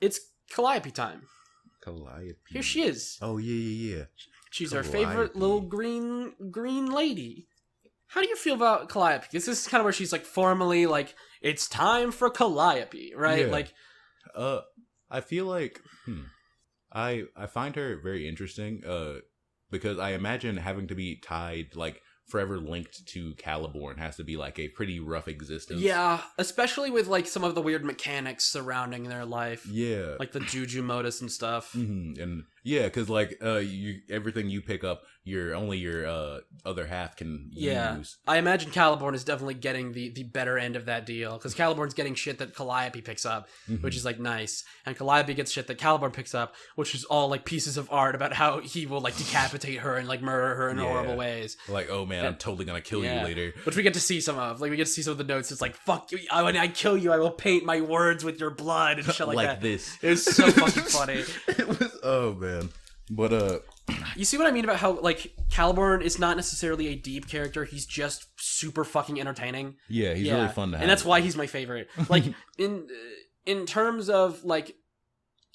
Speaker 1: It's Calliope time.
Speaker 2: Calliope.
Speaker 1: Here she is.
Speaker 2: Oh yeah.
Speaker 1: She's
Speaker 2: Calliope.
Speaker 1: our favorite little green lady. How do you feel about Calliope? Because this is kind of where she's like formally like, it's time for Calliope, right?
Speaker 2: Yeah.
Speaker 1: Like,
Speaker 2: I feel like I find her very interesting because I imagine having to be tied, like forever linked to CALIBORN has to be like a pretty rough existence.
Speaker 1: Yeah, especially with like some of the weird mechanics surrounding their life.
Speaker 2: Yeah.
Speaker 1: Like the juju modus and stuff.
Speaker 2: Mm-hmm. And yeah, because like everything you pick up, your other half can use.
Speaker 1: I imagine CALIBORN is definitely getting the better end of that deal, because CALIBORN's getting shit that Calliope picks up, which is like nice, and Calliope gets shit that CALIBORN picks up, which is all like pieces of art about how he will like decapitate her and like murder her in horrible ways.
Speaker 2: Like, oh man, I'm totally gonna kill you later.
Speaker 1: Which we get to see some of. Like we get to see some of the notes. It's like, fuck you, when I kill you, I will paint my words with your blood and shit like that.
Speaker 2: This.
Speaker 1: It was so fucking funny.
Speaker 2: It was, oh man. But
Speaker 1: you see what I mean about how like CALIBORN is not necessarily a deep character. He's just super fucking entertaining.
Speaker 2: Yeah, he's really fun to have.
Speaker 1: And that's why he's my favorite. Like in terms of like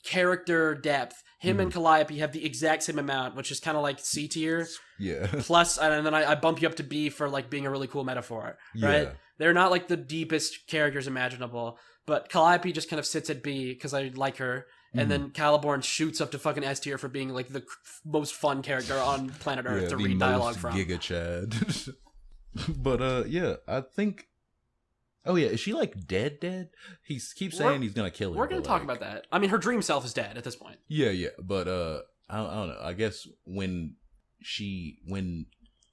Speaker 1: character depth, him and Calliope have the exact same amount, which is kind of like C tier.
Speaker 2: Yeah.
Speaker 1: Plus, and then I bump you up to B for like being a really cool metaphor, right?
Speaker 2: Yeah.
Speaker 1: They're not like the deepest characters imaginable, but Calliope just kind of sits at B because I like her. And then CALIBORN shoots up to fucking S tier for being like the most fun character on planet Earth to read dialogue from.
Speaker 2: Giga Chad. But yeah, I think. Oh yeah, is she like dead? He keeps saying he's gonna kill her.
Speaker 1: We're gonna talk about that. I mean, her dream self is dead at this point.
Speaker 2: Yeah, but I don't know. I guess when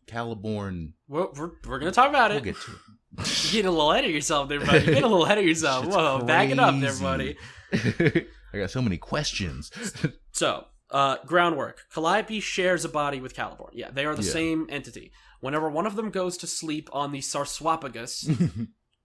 Speaker 2: CALIBORN.
Speaker 1: We're gonna talk about it.
Speaker 2: We'll get to it.
Speaker 1: You're getting a little ahead of yourself there, buddy. You're getting a little ahead of yourself. Whoa, back it up there, buddy.
Speaker 2: I got so many questions.
Speaker 1: So, groundwork. Calliope shares a body with CALIBORN. Yeah, they are the same entity. Whenever one of them goes to sleep on the sarcophagus,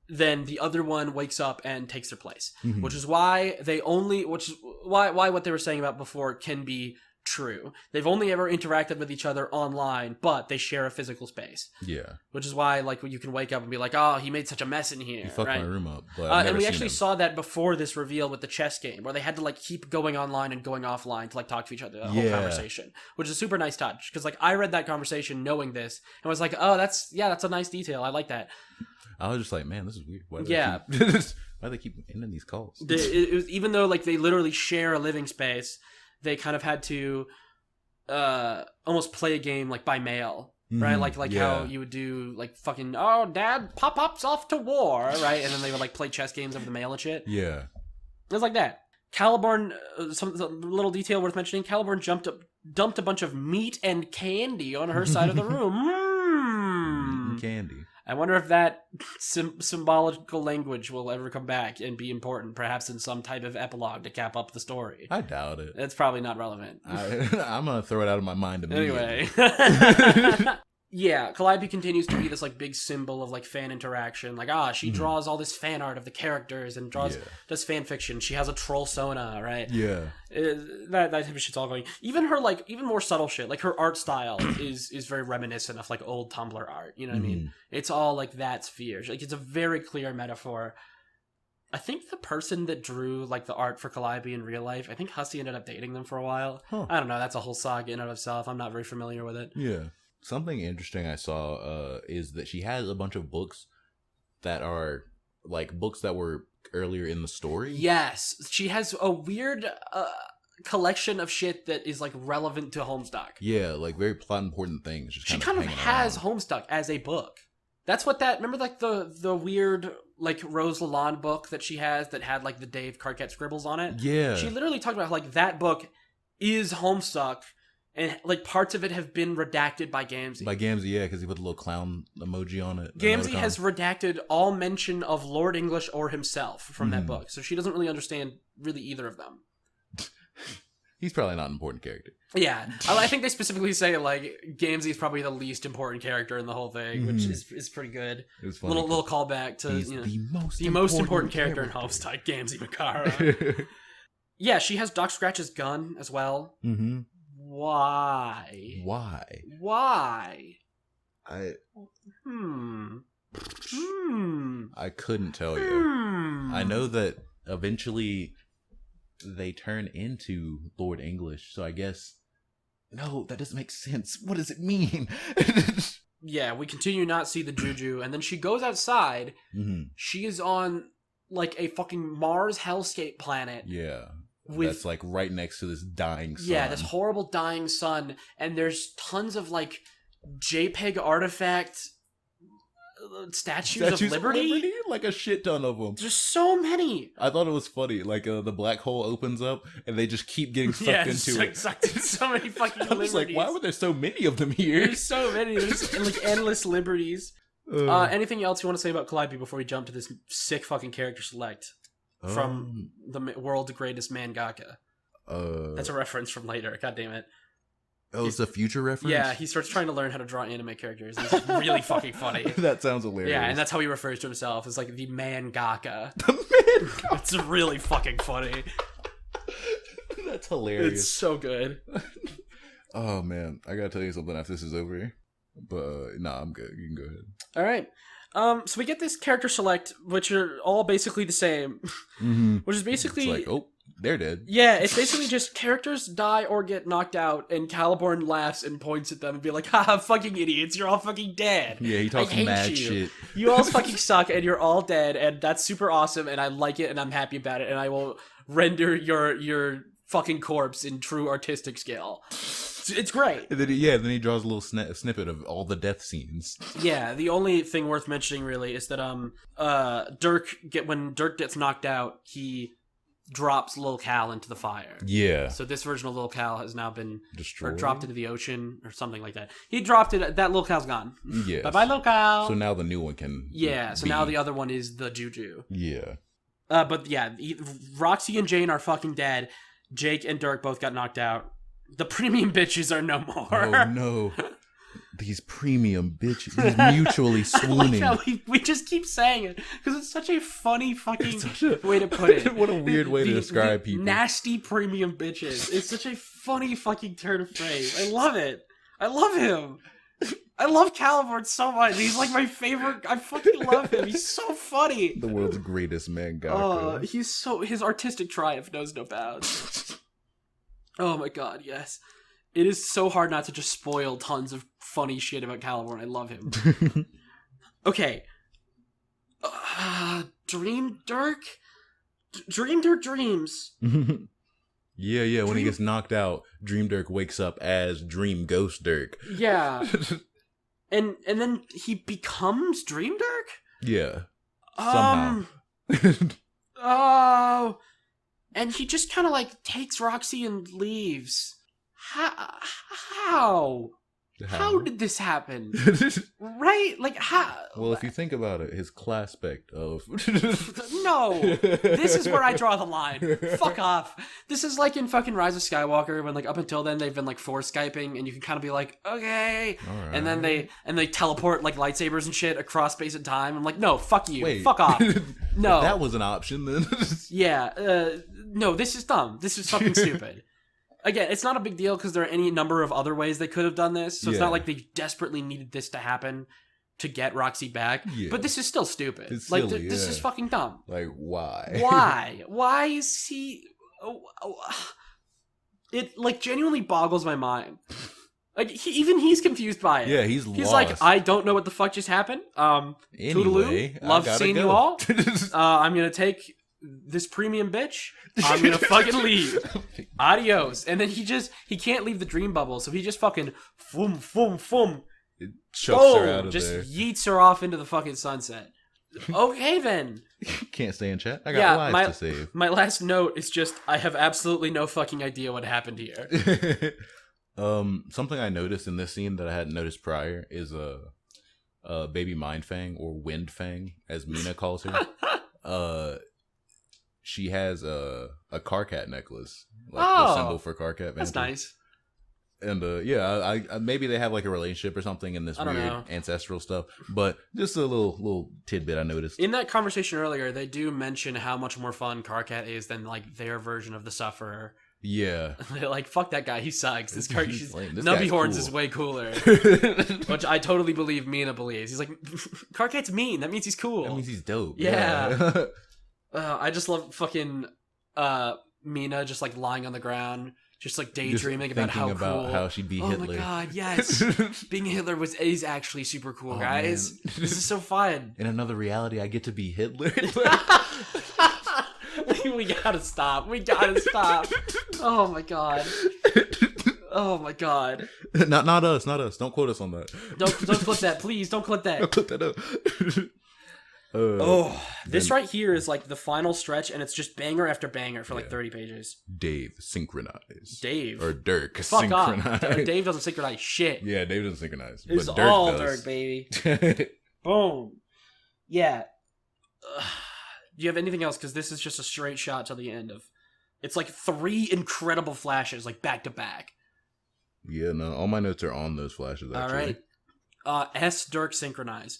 Speaker 1: then the other one wakes up and takes their place. Which is why why what they were saying about before can be true. They've only ever interacted with each other online, but they share a physical space. Yeah. Which is why, like, you can wake up and be like, oh, he made such a mess in here.
Speaker 2: He fucked
Speaker 1: my
Speaker 2: room up. But
Speaker 1: and we actually saw that before this reveal with the chess game, where they had to, like, keep going online and going offline to, like, talk to each other, the whole conversation. Which is a super nice touch. Because, like, I read that conversation knowing this, and was like, oh, that's a nice detail. I like that.
Speaker 2: I was just like, man, this is weird. Why do they keep ending these calls?
Speaker 1: It was, even though, like, they literally share a living space, they kind of had to almost play a game like by mail, right? Like how you would do like fucking, oh, dad, Pop-Pop's off to war, right? And then they would like play chess games over the mail and shit. Yeah. It was like that. CALIBORN, some little detail worth mentioning, CALIBORN dumped a bunch of meat and candy on her side of the room.
Speaker 2: Candy.
Speaker 1: I wonder if that symbolical language will ever come back and be important, perhaps in some type of epilogue to cap up the story.
Speaker 2: I doubt it.
Speaker 1: It's probably not relevant.
Speaker 2: I'm going to throw it out of my mind immediately.
Speaker 1: Anyway. Yeah, Calliope continues to be this like big symbol of like fan interaction. Like, she draws all this fan art of the characters and does fan fiction. She has a troll Sona, right?
Speaker 2: Yeah.
Speaker 1: That type of shit's all going. Even her like even more subtle shit, like her art style is very reminiscent of like old Tumblr art. You know what I mean? It's all like that sphere. Like it's a very clear metaphor. I think the person that drew like the art for Calliope in real life, I think Hussey ended up dating them for a while. Huh. I don't know. That's a whole saga in and of itself. I'm not very familiar with it.
Speaker 2: Yeah. Something interesting I saw is that she has a bunch of books that are like books that were earlier in the story.
Speaker 1: Yes, she has a weird collection of shit that is like relevant to Homestuck.
Speaker 2: Yeah, like very plot important things.
Speaker 1: She kind of has Homestuck as a book. That's what that. Remember, like the weird like Rose Lalonde book that she has that had like the Dave Carquette scribbles on it.
Speaker 2: Yeah,
Speaker 1: she literally talked about how, like that book is Homestuck. And, like, parts of it have been redacted by Gamzee.
Speaker 2: Yeah, because he put a little clown emoji on it.
Speaker 1: Gamzee has redacted all mention of Lord English or himself from that book. So she doesn't really understand really either of them.
Speaker 2: He's probably not an important character.
Speaker 1: Yeah. I think they specifically say, like, Gamzee is probably the least important character in the whole thing, which is pretty good.
Speaker 2: It was funny.
Speaker 1: Little callback to,
Speaker 2: the
Speaker 1: most important character in Homestuck, Gamzee Makara. Yeah, she has Doc Scratch's gun as well.
Speaker 2: Mm-hmm.
Speaker 1: Why?
Speaker 2: I couldn't tell you. I know that eventually they turn into Lord English, so I guess... No, that doesn't make sense. What does it mean?
Speaker 1: Yeah, we continue not see the Juju, and then she goes outside.
Speaker 2: Mm-hmm.
Speaker 1: She is on, like, a fucking Mars hellscape planet.
Speaker 2: Yeah. That's like right next to this dying sun.
Speaker 1: Yeah, this horrible dying sun, and there's tons of like JPEG artifact statues of liberty?
Speaker 2: Like a shit ton of them.
Speaker 1: There's so many.
Speaker 2: I thought it was funny. Like the black hole opens up, and they just keep getting sucked into it.
Speaker 1: Sucked into so many fucking liberties.
Speaker 2: I was like, why were there so many of them here?
Speaker 1: There's so many. There's like endless liberties. Anything else you want to say about Calliope before we jump to this sick fucking character select? From the world's greatest mangaka. That's a reference from later. God damn it.
Speaker 2: Oh, it's a future reference?
Speaker 1: Yeah, he starts trying to learn how to draw anime characters. It's really fucking funny.
Speaker 2: That sounds hilarious.
Speaker 1: Yeah, and that's how he refers to himself. It's like the mangaka.
Speaker 2: The mangaka.
Speaker 1: It's really fucking funny.
Speaker 2: That's hilarious.
Speaker 1: It's so good.
Speaker 2: Oh, man. I gotta tell you something after this is over. But, nah, I'm good. You can go ahead.
Speaker 1: All right. So we get this character select, which are all basically the same.
Speaker 2: Mm-hmm.
Speaker 1: Which is basically...
Speaker 2: It's like, oh, they're dead.
Speaker 1: Yeah, it's basically just characters die or get knocked out, and CALIBORN laughs and points at them and be like, haha, fucking idiots, you're all fucking dead.
Speaker 2: Yeah, he talks mad shit.
Speaker 1: You all fucking suck, and you're all dead, and that's super awesome, and I like it, and I'm happy about it, and I will render your fucking corpse in true artistic scale. It's great.
Speaker 2: And then he draws a little snippet of all the death scenes.
Speaker 1: Yeah, the only thing worth mentioning really is that when Dirk gets knocked out, he drops Lil Cal into the fire.
Speaker 2: Yeah.
Speaker 1: So this version of Lil Cal has now been
Speaker 2: destroyed, or
Speaker 1: dropped into the ocean or something like that. He dropped it. That Lil Cal's gone.
Speaker 2: Yeah.
Speaker 1: Bye bye, Lil Cal.
Speaker 2: So now the new one can.
Speaker 1: Yeah. So now the other one is the Juju.
Speaker 2: Yeah.
Speaker 1: But yeah, Roxy and Jane are fucking dead. Jake and Dirk both got knocked out. The premium bitches are no more.
Speaker 2: Oh no. These premium bitches. These mutually swooning.
Speaker 1: I like how we just keep saying it because it's such a funny fucking way to put it.
Speaker 2: What a weird way to describe people.
Speaker 1: Nasty premium bitches. It's such a funny fucking turn of phrase. I love it. I love him. I love CALIBORN so much. He's like my favorite. I fucking love him. He's so funny.
Speaker 2: The world's greatest mangaka.
Speaker 1: His artistic triumph knows no bounds. Oh my god, yes. It is so hard not to just spoil tons of funny shit about CALIBORN. I love him. Okay. Dream Dirk? Dream Dirk dreams.
Speaker 2: Yeah. When he gets knocked out, Dream Dirk wakes up as Dream Ghost Dirk.
Speaker 1: Yeah. and then he becomes Dream Dirk?
Speaker 2: Yeah. Somehow.
Speaker 1: Oh. And he just kind of like takes Roxy and leaves. How? How did this happen? Right? Like, how?
Speaker 2: Well, if you think about it, his class aspect of...
Speaker 1: No! This is where I draw the line. Fuck off. This is like in fucking Rise of Skywalker, when like up until then they've been like force Skyping, and you can kind of be like, okay.
Speaker 2: Alright.
Speaker 1: And then they teleport like lightsabers and shit across space and time. I'm like, no, fuck you.
Speaker 2: Wait.
Speaker 1: Fuck off. No.
Speaker 2: If that was an option, then...
Speaker 1: Yeah, no, this is dumb. This is fucking stupid. Again, it's not a big deal because there are any number of other ways they could have done this, so it's not like they desperately needed this to happen to get Roxy back. Yeah. But this is still stupid.
Speaker 2: It's
Speaker 1: like,
Speaker 2: silly,
Speaker 1: this is fucking dumb.
Speaker 2: Like, why?
Speaker 1: Why? Why is he... It, like, genuinely boggles my mind. Like, he's confused by it.
Speaker 2: Yeah, he's lost.
Speaker 1: He's like, I don't know what the fuck just happened.
Speaker 2: Anyway,
Speaker 1: Toodaloo, love seeing you all. I'm gonna take this premium bitch. I'm gonna fucking leave. Adios. And then he can't leave the dream bubble, so he just fucking foom, foom, foom.
Speaker 2: It chucks her out of
Speaker 1: just
Speaker 2: there.
Speaker 1: yeets her off into the fucking sunset. Okay then.
Speaker 2: Can't stay in chat. I got lives to save.
Speaker 1: My last note is just, I have absolutely no fucking idea what happened here.
Speaker 2: Something I noticed in this scene that I hadn't noticed prior is baby Mind Fang, or Wind Fang, as Mina calls her. She has a Karkat necklace, like the symbol for Karkat.
Speaker 1: That's nice.
Speaker 2: And I maybe they have like a relationship or something in this weird ancestral stuff. But just a little tidbit I noticed. In
Speaker 1: that conversation earlier, they do mention how much more fun Karkat is than like their version of the Sufferer.
Speaker 2: Yeah.
Speaker 1: They're like, fuck that guy, he sucks. This
Speaker 2: Nubby
Speaker 1: Nubby Horns
Speaker 2: cool.
Speaker 1: is way cooler. Which I totally believe Mina believes. He's like, Karkat's mean, that means he's cool.
Speaker 2: That means he's dope.
Speaker 1: Yeah. I just love fucking Mina just like lying on the ground, just like daydreaming about how cool.
Speaker 2: How she'd be Hitler.
Speaker 1: Oh my god, yes. Being Hitler is actually super cool, guys. Man. This is so fun.
Speaker 2: In another reality, I get to be Hitler.
Speaker 1: We gotta stop. Oh my god. Oh my god.
Speaker 2: Not us. Don't quote us on that.
Speaker 1: Don't clip that, please. Don't clip that.
Speaker 2: Don't clip that up.
Speaker 1: This right here is like the final stretch, and it's just banger after banger for like 30 pages.
Speaker 2: Dave, synchronize.
Speaker 1: Dave.
Speaker 2: Or Dirk,
Speaker 1: fuck
Speaker 2: synchronize.
Speaker 1: Off. Dave doesn't synchronize shit.
Speaker 2: Yeah, Dave doesn't synchronize.
Speaker 1: It's
Speaker 2: but Dirk
Speaker 1: all
Speaker 2: does.
Speaker 1: Dirk, baby. Boom. Yeah. Do you have anything else? Because this is just a straight shot to the end of... It's like 3 incredible flashes, like back to back.
Speaker 2: Yeah, no, all my notes are on those flashes, actually.
Speaker 1: All right. S. Dirk synchronize.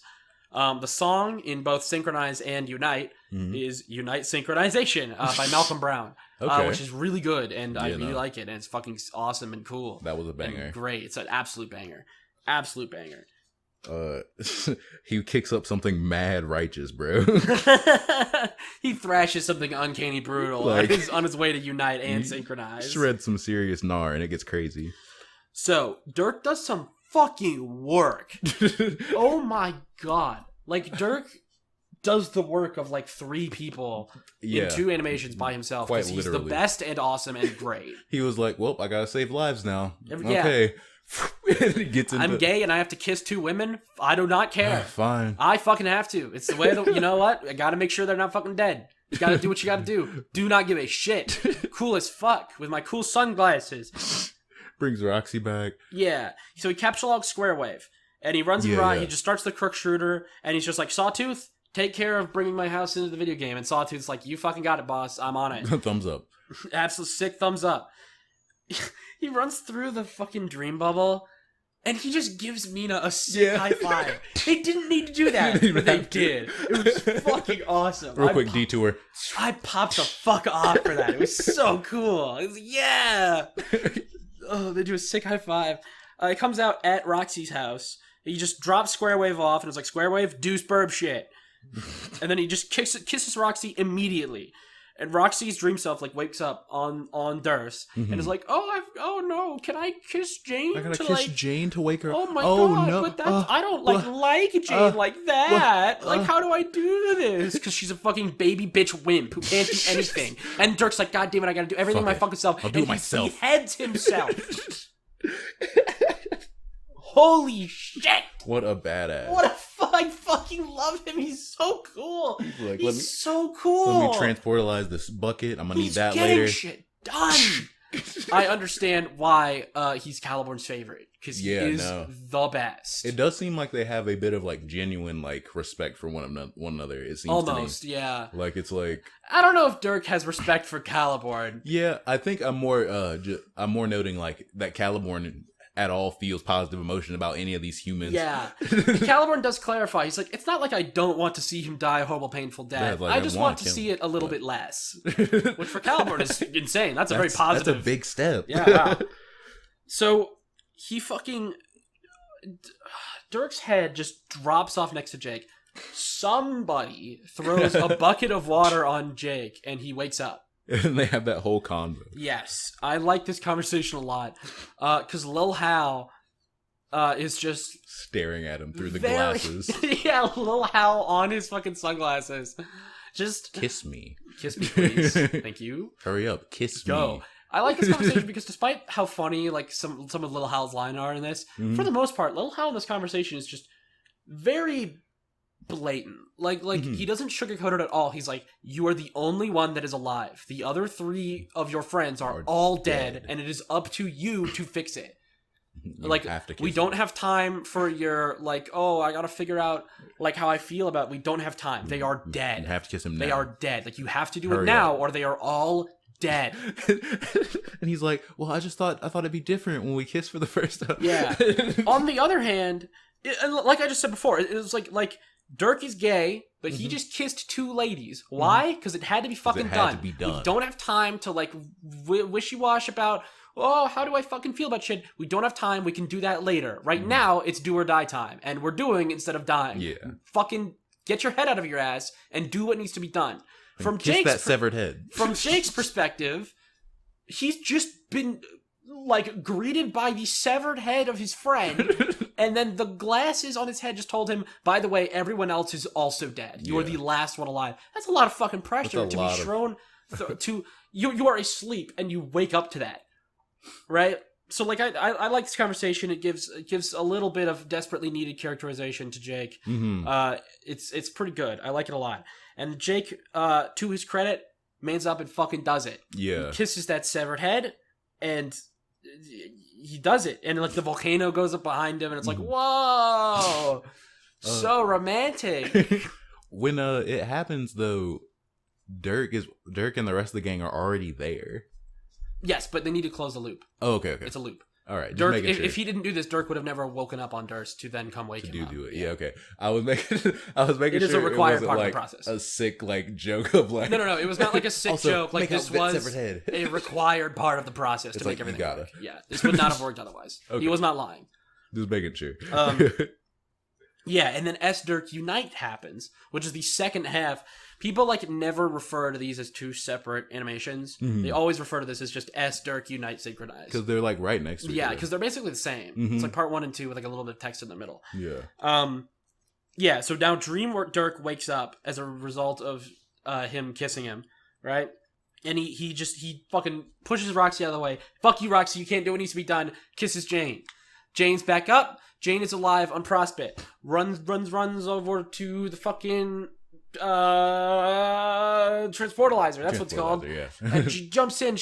Speaker 1: The song in both Synchronize and Unite is Unite Synchronization by Malcolm Brown, which is really good, and I really like it, and it's fucking awesome and cool.
Speaker 2: That was a banger.
Speaker 1: And great. It's an absolute banger. Absolute banger.
Speaker 2: He kicks up something mad righteous, bro.
Speaker 1: He thrashes something uncanny brutal on his way to Unite and Synchronize.
Speaker 2: Shred some serious gnar, and it gets crazy.
Speaker 1: So, Dirk does some fucking work. Oh my god. Like, Dirk does the work of like 3 people in 2 animations by himself, because he's the best and awesome and great.
Speaker 2: He was like, well, I gotta save lives now. Okay. Gets into...
Speaker 1: I'm gay and I have to kiss 2 women. I do not care.
Speaker 2: Fine.
Speaker 1: I fucking have to. It's the way that, you know what? I gotta make sure they're not fucking dead. You gotta do what you gotta do. Do not give a shit. Cool as fuck with my cool sunglasses.
Speaker 2: Brings Roxy back.
Speaker 1: Yeah. So he capsulogs Square Wave. And he runs around. He just starts the crook shooter. And he's just like, Sawtooth, take care of bringing my house into the video game. And Sawtooth's like, you fucking got it, boss. I'm on it.
Speaker 2: Thumbs up.
Speaker 1: Absolute sick thumbs up. He runs through the fucking dream bubble. And he just gives Mina a sick high five. They didn't need to do that, but they did. It was fucking awesome.
Speaker 2: Real quick detour.
Speaker 1: I popped the fuck off for that. It was so cool. It was, yeah. Oh, they do a sick high five. It comes out at Roxy's house. He just drops Square Wave off, and it's like, Square Wave, do Spurb shit. And then he just kisses Roxy immediately. And Roxy's dream self like wakes up on Durst and is like, oh no, can I kiss Jane?
Speaker 2: I gotta kiss Jane to wake her up.
Speaker 1: Oh my god, no, but that's, I don't like Jane like that. Like, how do I do this? Because she's a fucking baby bitch wimp who can't do anything. And Dirk's like, god damn it, I gotta do everything my fucking self.
Speaker 2: I'll do it myself.
Speaker 1: He beheads himself. Holy shit!
Speaker 2: What a badass.
Speaker 1: What a I fucking love him. He's so cool. He's so cool.
Speaker 2: Let me transportalize this bucket. I'm gonna need that later.
Speaker 1: Shit done. I understand why he's Caliborn's favorite, because he is the best.
Speaker 2: It does seem like they have a bit of like genuine like respect for one another. It seems
Speaker 1: almost,
Speaker 2: to me.
Speaker 1: yeah.
Speaker 2: Like it's like
Speaker 1: I don't know if Dirk has respect for Caliborn.
Speaker 2: Yeah, I think I'm more noting like that Caliborn at all feels positive emotion about any of these humans.
Speaker 1: Yeah. Caliborn does clarify. He's like, it's not like I don't want to see him die a horrible, painful death.
Speaker 2: Yeah, like,
Speaker 1: I just want to see it a little bit less. Which for Caliborn is insane. That's a very positive.
Speaker 2: That's a big step.
Speaker 1: Yeah, wow. So, he fucking... Dirk's head just drops off next to Jake. Somebody throws a bucket of water on Jake, and he wakes up.
Speaker 2: And they have that whole convo.
Speaker 1: Yes, I like this conversation a lot, because Lil Hal is just
Speaker 2: staring at him through the glasses.
Speaker 1: Yeah, Lil Hal on his fucking sunglasses. Just
Speaker 2: kiss me,
Speaker 1: please. Thank you.
Speaker 2: Hurry up, kiss
Speaker 1: Go.
Speaker 2: me.
Speaker 1: I like this conversation because despite how funny like some of Lil Hal's lines are in this, for the most part, Lil Hal in this conversation is just very blatant. Like he doesn't sugarcoat it at all. He's like, you are the only one that is alive. The other 3 of your friends are all dead, and it is up to you to fix it. Like, we don't have time for your, like, oh, I gotta figure out, like, how I feel about it. We don't have time. They are dead.
Speaker 2: You have to kiss him now.
Speaker 1: They are dead. Like, you have to do it now, or they are all dead.
Speaker 2: And he's like, well, I thought it'd be different when we kiss for the first time.
Speaker 1: Yeah. On the other hand, like I just said before, it was like Dirk is gay, but he just kissed 2 ladies. Why? Because it had to be fucking done. We don't have time to like wishy-wash about, oh, how do I fucking feel about shit? We don't have time. We can do that later. Right now, it's do or die time, and we're doing instead of dying.
Speaker 2: Yeah.
Speaker 1: Fucking get your head out of your ass and do what needs to be done.
Speaker 2: From Jake's severed head.
Speaker 1: From Jake's perspective, he's just been like greeted by the severed head of his friend, and then the glasses on his head just told him, by the way, everyone else is also dead. You are the last one alive. That's a lot of fucking pressure to be thrown to. You are asleep and you wake up to that, right? So like I like this conversation. It gives a little bit of desperately needed characterization to Jake. It's pretty good. I like it a lot. And Jake, to his credit, mans up and fucking does it.
Speaker 2: Yeah,
Speaker 1: he kisses that severed head, and he does it, and like the volcano goes up behind him, and it's like, whoa, so romantic.
Speaker 2: When it happens though, Dirk and the rest of the gang are already there.
Speaker 1: Yes, but they need to close the loop.
Speaker 2: Oh, okay.
Speaker 1: It's a loop.
Speaker 2: All right,
Speaker 1: Dirk. If he didn't do this, Dirk would have never woken up on Durst to then come wake him up.
Speaker 2: Do it. Yeah, okay. I was making sure
Speaker 1: it is a required part of the process.
Speaker 2: A sick like joke of like.
Speaker 1: No. It was not like a sick joke. Like this was
Speaker 2: a
Speaker 1: required part of the process to make everything work. Yeah, this would not have worked otherwise. Okay. He was not lying.
Speaker 2: Just making sure.
Speaker 1: Yeah, and then S-Dirk Unite happens, which is the second half. People like never refer to these as 2 separate animations. They always refer to this as just S-Dirk Unite Synchronize.
Speaker 2: Because they're like right next to each other.
Speaker 1: Yeah, because they're basically the same. It's like part 1 and 2 with like a little bit of text in the middle.
Speaker 2: Yeah.
Speaker 1: Yeah, so now Dirk wakes up as a result of him kissing him, right? And he fucking pushes Roxy out of the way. Fuck you, Roxy, you can't do what needs to be done. Kisses Jane. Jane's back up. Jane is alive on Prospect. Runs over to the fucking transportalizer. That's what it's called.
Speaker 2: Yeah.
Speaker 1: And she jumps in.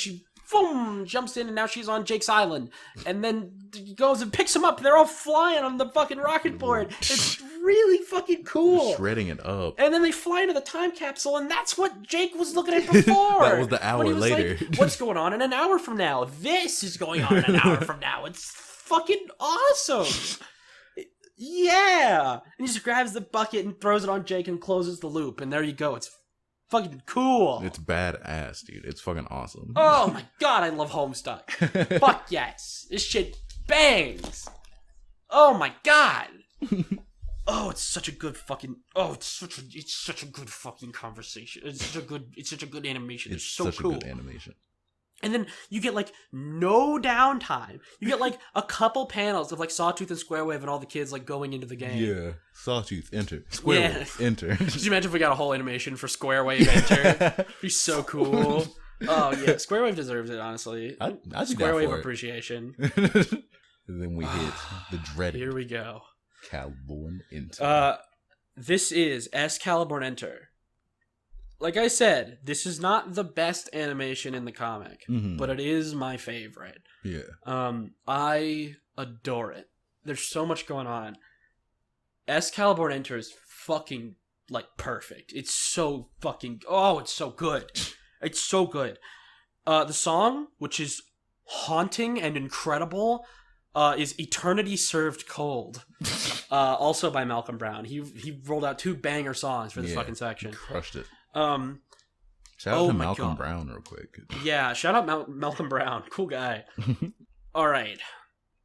Speaker 1: Jumps in, and now she's on Jake's island. And then he goes and picks him up. They're all flying on the fucking rocket board. It's really fucking cool.
Speaker 2: Shredding it up.
Speaker 1: And then they fly into the time capsule, and that's what Jake was looking at before.
Speaker 2: That was the hour later.
Speaker 1: Like, what's going on in an hour from now? This is going on in an hour from now. It's fucking awesome. Yeah. And he just grabs the bucket and throws it on Jake and closes the loop. And there you go. It's fucking cool.
Speaker 2: It's badass, dude. It's fucking awesome.
Speaker 1: Oh my god, I love Homestuck. Fuck yes. This shit bangs. Oh my god. Oh, it's such a good fucking. Oh, it's such a good fucking conversation. It's such a good animation. It's so cool.
Speaker 2: It's such a good animation.
Speaker 1: And then you get like no downtime. You get like a couple panels of like Sawtooth and Squarewave and all the kids like going into the game.
Speaker 2: Yeah, Sawtooth enter, Squarewave enter.
Speaker 1: Could you imagine if we got a whole animation for Squarewave enter? It'd be so cool. Oh yeah, Squarewave deserves it honestly.
Speaker 2: I'd
Speaker 1: Squarewave appreciation.
Speaker 2: And then we hit the dreaded.
Speaker 1: Here we go.
Speaker 2: CALIBORN enter.
Speaker 1: This is CALIBORN enter. like I said, this is not the best animation in the comic,
Speaker 2: Mhm.
Speaker 1: but it is my favorite.
Speaker 2: Yeah.
Speaker 1: I adore it. There's so much going on. CALIBORN enters fucking like perfect. It's so fucking it's so good. It's so good. The song, which is haunting and incredible, is "Eternity Served Cold," also by Malcolm Brown. He rolled out 2 banger songs for this fucking section.
Speaker 2: Crushed it.
Speaker 1: Shout
Speaker 2: out to Malcolm Brown real quick.
Speaker 1: Yeah, shout out Malcolm Brown. Cool guy. All right.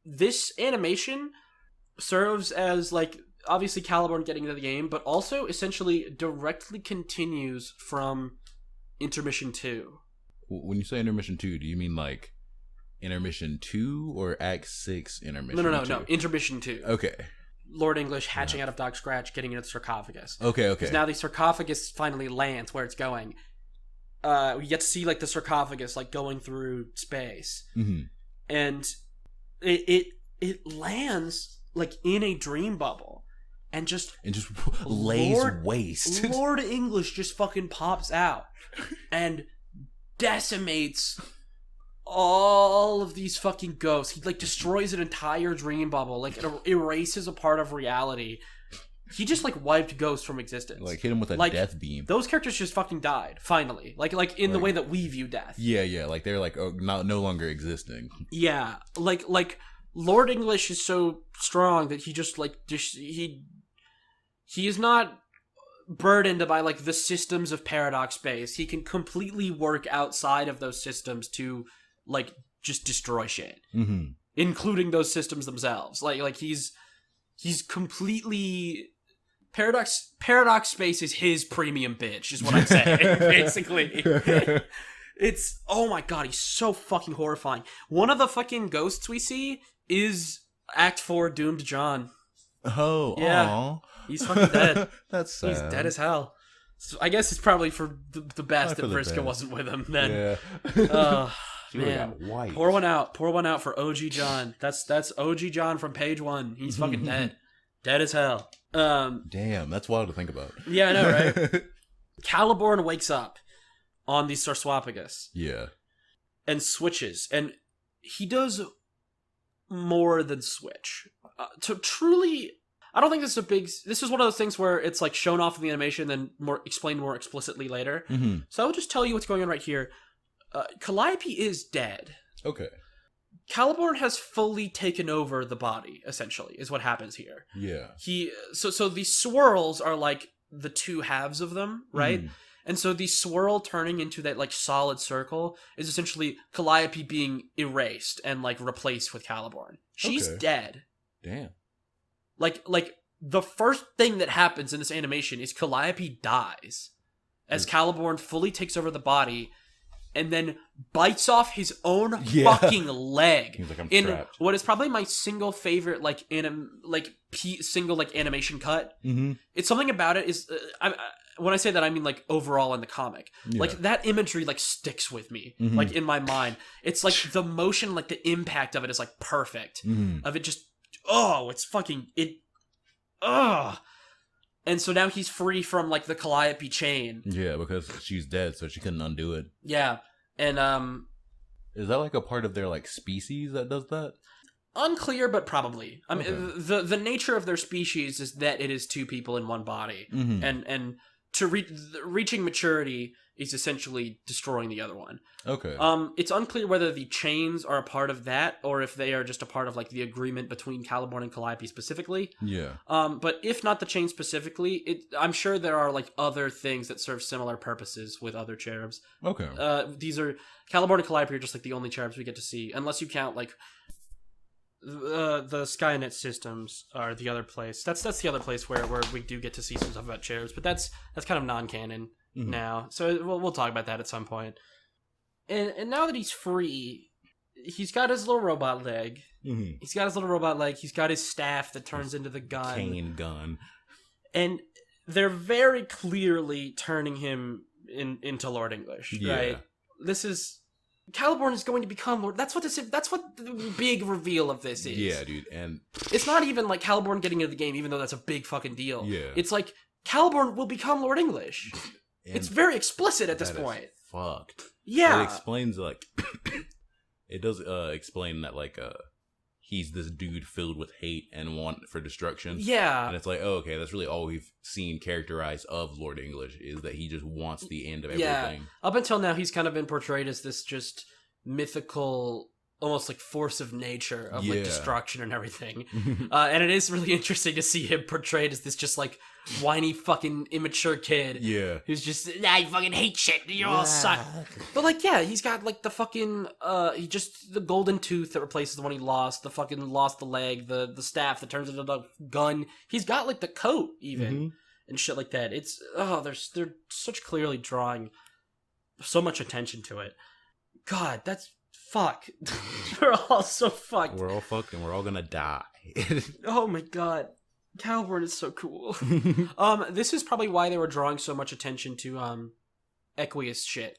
Speaker 1: This animation serves as, like, obviously CALIBORN getting into the game, but also essentially directly continues from Intermission 2.
Speaker 2: When you say Intermission 2, do you mean, like, Intermission 2 or Act 6 Intermission 2?
Speaker 1: No. Intermission 2.
Speaker 2: Okay.
Speaker 1: Lord English hatching out of Doc Scratch, getting into the sarcophagus.
Speaker 2: Okay.
Speaker 1: Because now the sarcophagus finally lands where it's going. We get to see, like, the sarcophagus, like, going through space.
Speaker 2: Mm-hmm.
Speaker 1: And it lands, like, in a dream bubble. And just
Speaker 2: lays waste.
Speaker 1: Lord English just fucking pops out. And decimates all of these fucking ghosts. He, like, destroys an entire dream bubble. Like, erases a part of reality. He just, like, wiped ghosts from existence.
Speaker 2: Like, hit him with a death beam.
Speaker 1: Those characters just fucking died, finally. Like in the way that we view death.
Speaker 2: Yeah. Like, they're, like, no longer existing.
Speaker 1: Yeah. Like Lord English is so strong that he just, like, he is not burdened by, like, the systems of Paradox Space. He can completely work outside of those systems to, like, just destroy shit.
Speaker 2: Mm-hmm.
Speaker 1: Including those systems themselves. Like he's completely... Paradox Space is his premium bitch, is what I'm saying, basically. It's... Oh my god, he's so fucking horrifying. One of the fucking ghosts we see is Act 4 Doomed John.
Speaker 2: Oh,
Speaker 1: yeah.
Speaker 2: Aw.
Speaker 1: He's fucking dead.
Speaker 2: That's sad.
Speaker 1: He's dead as hell. So I guess it's probably for the best that
Speaker 2: Vriska
Speaker 1: wasn't with him then.
Speaker 2: Yeah.
Speaker 1: Man, pour one out for OG John. That's OG John from page 1. He's fucking dead as hell.
Speaker 2: Damn, that's wild to think about.
Speaker 1: Yeah, I know, right? CALIBORN wakes up on the Sarcophagus.
Speaker 2: Yeah.
Speaker 1: And switches, and he does more than switch. To truly, I don't think this is this is one of those things where it's, like, shown off in the animation, then explained more explicitly later.
Speaker 2: Mm-hmm.
Speaker 1: So I'll just tell you what's going on right here. Calliope is dead.
Speaker 2: Okay.
Speaker 1: CALIBORN has fully taken over the body, essentially, is what happens here.
Speaker 2: Yeah.
Speaker 1: So these swirls are, like, the 2 halves of them, right? Mm. And so the swirl turning into that, like, solid circle is essentially Calliope being erased and, like, replaced with CALIBORN. She's dead.
Speaker 2: Damn.
Speaker 1: Like the first thing that happens in this animation is Calliope dies as CALIBORN fully takes over the body and then bites off his own fucking leg.
Speaker 2: He's like, I'm
Speaker 1: in
Speaker 2: trapped.
Speaker 1: What is probably my single favorite, like, single, like, animation cut.
Speaker 2: Mm-hmm.
Speaker 1: It's something about it is when I say that, I mean, like, overall in the comic.
Speaker 2: Yeah.
Speaker 1: Like, that imagery, like, sticks with me,
Speaker 2: mm-hmm.
Speaker 1: like, in my mind. It's like the motion, like, the impact of it is, like, perfect.
Speaker 2: Mm-hmm.
Speaker 1: Of it just, it's fucking, And so now he's free from, like, the Calliope chain.
Speaker 2: Yeah, because she's dead, so she couldn't undo it.
Speaker 1: Yeah, and,
Speaker 2: is that, like, a part of their, like, species that does that?
Speaker 1: Unclear, but probably. I mean, the nature of their species is that it is 2 people in one body.
Speaker 2: Mm-hmm.
Speaker 1: And to reaching maturity is essentially destroying the other one.
Speaker 2: Okay.
Speaker 1: It's unclear whether the chains are a part of that or if they are just a part of, like, the agreement between CALIBORN and Calliope specifically.
Speaker 2: Yeah.
Speaker 1: But if not the chain specifically, I'm sure there are, like, other things that serve similar purposes with other cherubs.
Speaker 2: Okay.
Speaker 1: These are CALIBORN and Calliope are just, like, the only cherubs we get to see, unless you count, like, the Skynet systems are the other place. That's the other place where we do get to see some stuff about cherubs, but that's kind of non-canon now. So we'll talk about that at some point. And now that he's free, he's got his little robot leg.
Speaker 2: Mm-hmm.
Speaker 1: He's got his little robot leg. He's got his staff that turns into the gun.
Speaker 2: Cane gun.
Speaker 1: And they're very clearly turning him into Lord English, right? This is... CALIBORN is going to become Lord. That's what the big reveal of this is.
Speaker 2: Yeah, dude, and
Speaker 1: it's not even like CALIBORN getting into the game, even though that's a big fucking deal.
Speaker 2: Yeah,
Speaker 1: it's like CALIBORN will become Lord English. It's very explicit at this
Speaker 2: That is
Speaker 1: point.
Speaker 2: fucked.
Speaker 1: Yeah.
Speaker 2: It explains like it does explain that like he's this dude filled with hate and want for destruction.
Speaker 1: Yeah.
Speaker 2: And it's like, oh, okay, that's really all we've seen characterized of Lord English is that he just wants the end of everything.
Speaker 1: Yeah. Up until now, he's kind of been portrayed as this just mythical, almost like force of nature of like destruction and everything. And it is really interesting to see him portrayed as this just like whiny fucking immature kid.
Speaker 2: Yeah.
Speaker 1: Who's just, I fucking hate shit. You all suck. But like, yeah, he's got like the fucking, the golden tooth that replaces the one he lost, the fucking lost the leg, the staff that turns into the gun. He's got like the coat even and shit like that. It's, they're such clearly drawing so much attention to it. God, that's fuck. We're all so fucked.
Speaker 2: We're all fucked and we're all gonna die.
Speaker 1: Oh my god. CALIBORN is so cool. This is probably why they were drawing so much attention to Equius shit.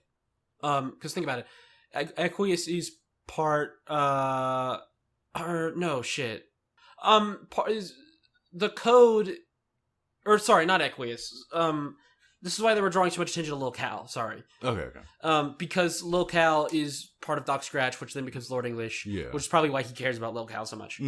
Speaker 1: Because think about it. Equius is part part is the code, or sorry, not Equius. This is why they were drawing so much attention to Lil Cal, sorry.
Speaker 2: Okay.
Speaker 1: Because Lil Cal is part of Doc Scratch, which then becomes Lord English, which is probably why he cares about Lil Cal so much.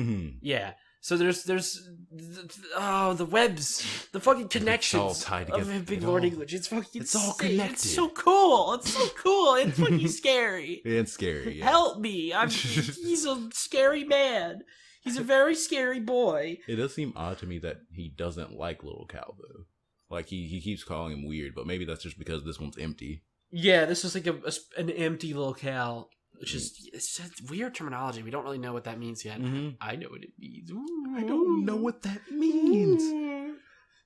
Speaker 1: Yeah. So there's the webs, the fucking connections
Speaker 2: all tied together.
Speaker 1: of Big Lord English. It's fucking
Speaker 2: It's all
Speaker 1: insane.
Speaker 2: connected.
Speaker 1: It's so cool. It's so cool. It's fucking scary.
Speaker 2: It's scary. Yeah.
Speaker 1: Help me. He's a scary man. He's a very scary boy.
Speaker 2: It does seem odd to me that he doesn't like Little Cal though. Like he keeps calling him weird, but maybe that's just because this one's empty.
Speaker 1: Yeah, this is like an empty locale, which is it's weird terminology. We don't really know what that means yet. I know what it means. Ooh.
Speaker 2: I don't know what that means.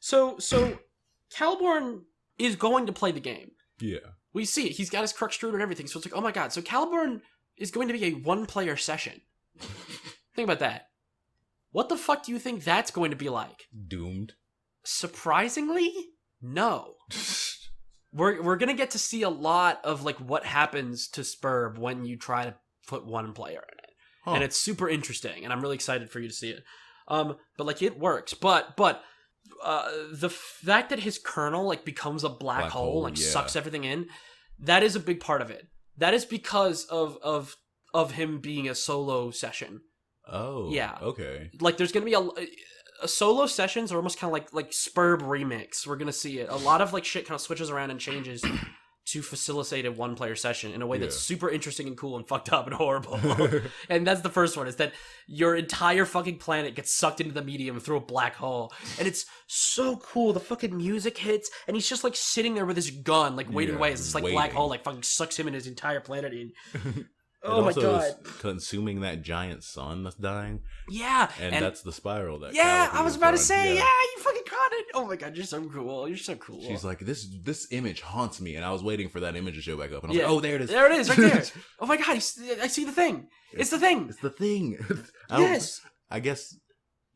Speaker 1: So CALIBORN is going to play the game.
Speaker 2: Yeah.
Speaker 1: We see it. He's got his crux and everything. So it's like, oh my god. So CALIBORN is going to be a one-player session. Think about that. What the fuck do you think that's going to be like?
Speaker 2: Doomed.
Speaker 1: Surprisingly, no. We're gonna get to see a lot of like what happens to Spurb when you try to put one player in it, and it's super interesting, and I'm really excited for you to see it. But like it works, but the fact that his kernel like becomes a black hole, like sucks everything in, that is a big part of it. That is because of him being a solo session.
Speaker 2: Oh, yeah. Okay.
Speaker 1: Like there's gonna be a solo sessions are almost kind of like Spurb remix. We're gonna see it. A lot of like shit kind of switches around and changes to facilitate a one-player session in a way that's super interesting and cool and fucked up and horrible. And that's the first one, is that your entire fucking planet gets sucked into the medium through a black hole. And it's so cool. The fucking music hits, and he's just like sitting there with his gun, like waiting away as this like black hole like fucking sucks him and his entire planet in. Oh my god.
Speaker 2: Consuming that giant sun that's dying.
Speaker 1: Yeah.
Speaker 2: And that's the spiral that
Speaker 1: I was about to say, you fucking caught it. Oh my god, you're so cool. You're so cool.
Speaker 2: She's like, this image haunts me, and I was waiting for that image to show back up. And I was like, oh, there it is.
Speaker 1: There it is, right there. Oh my god, I see the thing. It's the thing.
Speaker 2: It's the thing.
Speaker 1: Yes.
Speaker 2: I guess,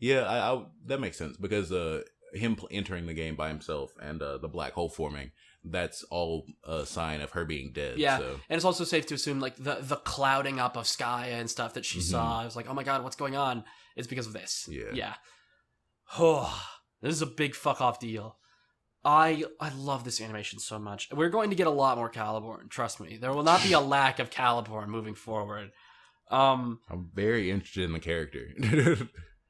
Speaker 2: I that makes sense, because him entering the game by himself and the black hole forming, that's all a sign of her being dead.
Speaker 1: Yeah,
Speaker 2: so.
Speaker 1: And it's also safe to assume like the clouding up of Skaya and stuff that she saw. I was like, oh my god, what's going on? It's because of this. Yeah. Oh, this is a big fuck off deal. I love this animation so much. We're going to get a lot more CALIBORN. Trust me, there will not be a lack of CALIBORN moving forward.
Speaker 2: I'm very interested in the character.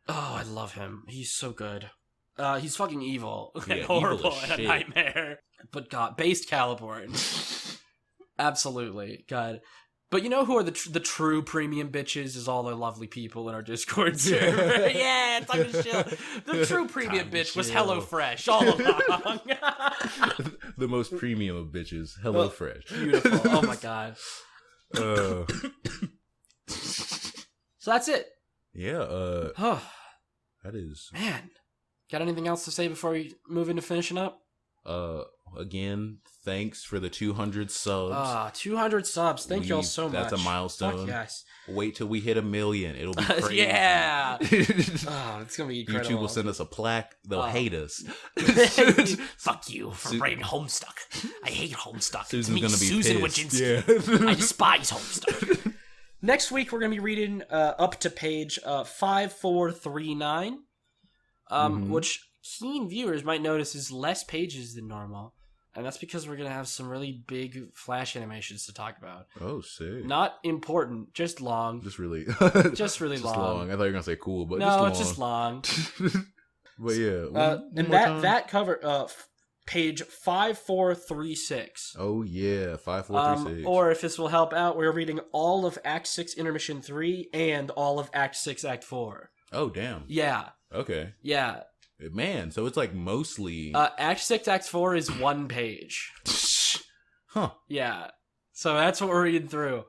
Speaker 1: Oh, I love him. He's so good. He's fucking evil and
Speaker 2: evil
Speaker 1: horrible
Speaker 2: as
Speaker 1: and a
Speaker 2: shit.
Speaker 1: nightmare. But God, based CALIBORN. Absolutely. God. But you know who are the true premium bitches? Is all the lovely people in our Discord server. Yeah, time to chill. The true premium bitch was HelloFresh all along.
Speaker 2: The most premium of bitches, HelloFresh.
Speaker 1: Beautiful. Oh my god. So that's it.
Speaker 2: Yeah. That is.
Speaker 1: Man. Got anything else to say before we move into finishing up?
Speaker 2: Again, thanks for the 200 subs.
Speaker 1: 200 subs. Thank y'all so much.
Speaker 2: That's a milestone.
Speaker 1: Fuck yes.
Speaker 2: Wait till we hit 1 million. It'll be crazy.
Speaker 1: Yeah. It's gonna be incredible.
Speaker 2: YouTube will send us a plaque. They'll hate us.
Speaker 1: Fuck you for writing Homestuck. I hate Homestuck.
Speaker 2: Susan's gonna be
Speaker 1: Susan
Speaker 2: pissed.
Speaker 1: Wojcinski. Yeah. I despise Homestuck. Next week we're gonna be reading up to page 5439. Which keen viewers might notice is less pages than normal. And that's because we're going to have some really big Flash animations to talk about.
Speaker 2: Oh, sick.
Speaker 1: Not important, just long.
Speaker 2: Just really...
Speaker 1: just really
Speaker 2: just
Speaker 1: long.
Speaker 2: I thought you were going to say cool, but
Speaker 1: no,
Speaker 2: just long.
Speaker 1: it's just long.
Speaker 2: But yeah.
Speaker 1: And that cover... page 5436.
Speaker 2: Oh yeah, 5436.
Speaker 1: Or if this will help out, we're reading all of Act 6 Intermission 3 and all of Act 6 Act 4.
Speaker 2: Oh damn.
Speaker 1: Yeah.
Speaker 2: Okay.
Speaker 1: Yeah.
Speaker 2: Man, so it's like mostly
Speaker 1: Act 6 Act 4 is one page.
Speaker 2: Huh.
Speaker 1: Yeah. So that's what we're reading through.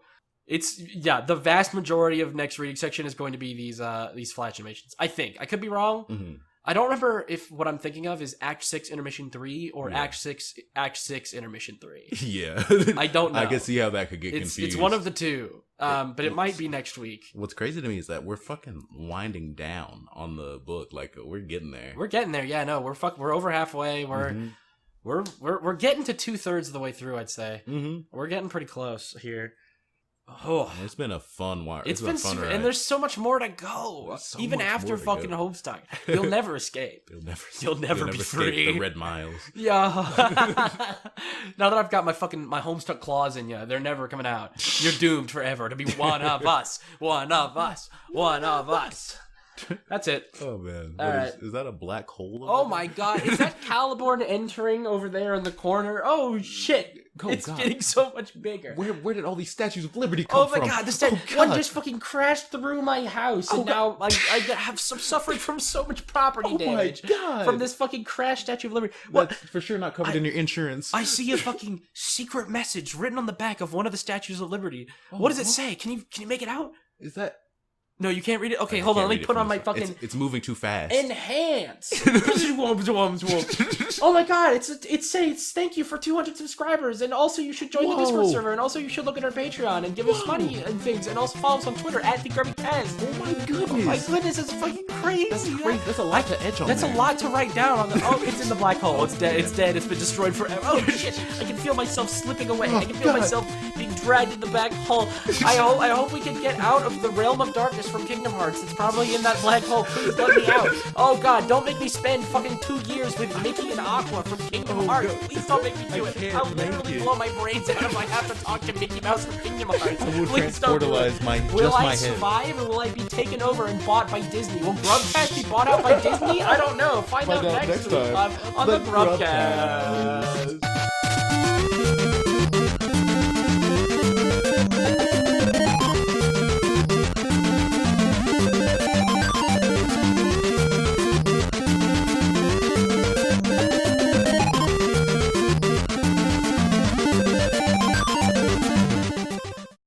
Speaker 1: It's the vast majority of next reading section is going to be these Flash animations. I think. I could be wrong.
Speaker 2: Mm-hmm.
Speaker 1: I don't remember if what I'm thinking of is Act 6 Intermission 3 or Act 6 Intermission 3.
Speaker 2: Yeah.
Speaker 1: I don't know.
Speaker 2: I can see how that could get confused.
Speaker 1: It's one of the two. But it might be next week.
Speaker 2: What's crazy to me is that we're fucking winding down on the book. Like we're getting there.
Speaker 1: We're getting there. Yeah, no, we're over halfway. We're getting to 2/3 of the way through, I'd say. Mm-hmm. We're getting pretty close here. Oh,
Speaker 2: it's been a fun while.
Speaker 1: It's been fun ride. And there's so much more to go.
Speaker 2: So
Speaker 1: even after fucking Homestuck, you'll never escape. You'll never be free.
Speaker 2: The red miles.
Speaker 1: Yeah. Now that I've got my Homestuck claws in you, they're never coming out. You're doomed forever to be one of us. One of us. One of us. That's it.
Speaker 2: Oh man.
Speaker 1: Right.
Speaker 2: Is that a black hole?
Speaker 1: Oh my god. Is that CALIBORN entering over there in the corner? Oh shit. It's getting so much bigger.
Speaker 2: Where did all these statues of liberty come from?
Speaker 1: Oh my god, one just fucking crashed through my house, and now I have suffering from so much property damage.
Speaker 2: Oh my god.
Speaker 1: From this fucking crashed Statue of Liberty.
Speaker 2: That's for sure not covered in your insurance.
Speaker 1: I see a fucking secret message written on the back of one of the Statues of Liberty. What does it say? Can you make it out?
Speaker 2: Is that...
Speaker 1: No, you can't read it? Okay, hold on. Let me put on my fucking...
Speaker 2: It's moving too fast.
Speaker 1: Enhance! Oh my god, it says thank you for 200 subscribers, and also you should join the Discord server, and also you should look at our Patreon and give us money and things, and also follow us on Twitter at @GrubCast.
Speaker 2: Oh my goodness.
Speaker 1: Oh my goodness, it's fucking crazy.
Speaker 2: That's crazy. That's a lot to etch on.
Speaker 1: That's a lot to write down on the... Oh, it's in the black hole. It's dead. It's dead. It's been destroyed forever. Oh shit, I can feel myself slipping away. I can feel myself being dragged in the black hole. I hope we can get out of the realm of darkness from Kingdom Hearts. It's probably in that black hole. Please let me out. Oh god, don't make me spend fucking 2 years with Mickey and Aqua from Kingdom Hearts. Please don't make me do it. I'll literally blow my brains out if I have to talk to Mickey Mouse from Kingdom Hearts. Please don't do it. Will I survive, or will I be taken over and bought by Disney? Will GrubCast be bought out by Disney? I don't know. Find out next week on the GrubCast.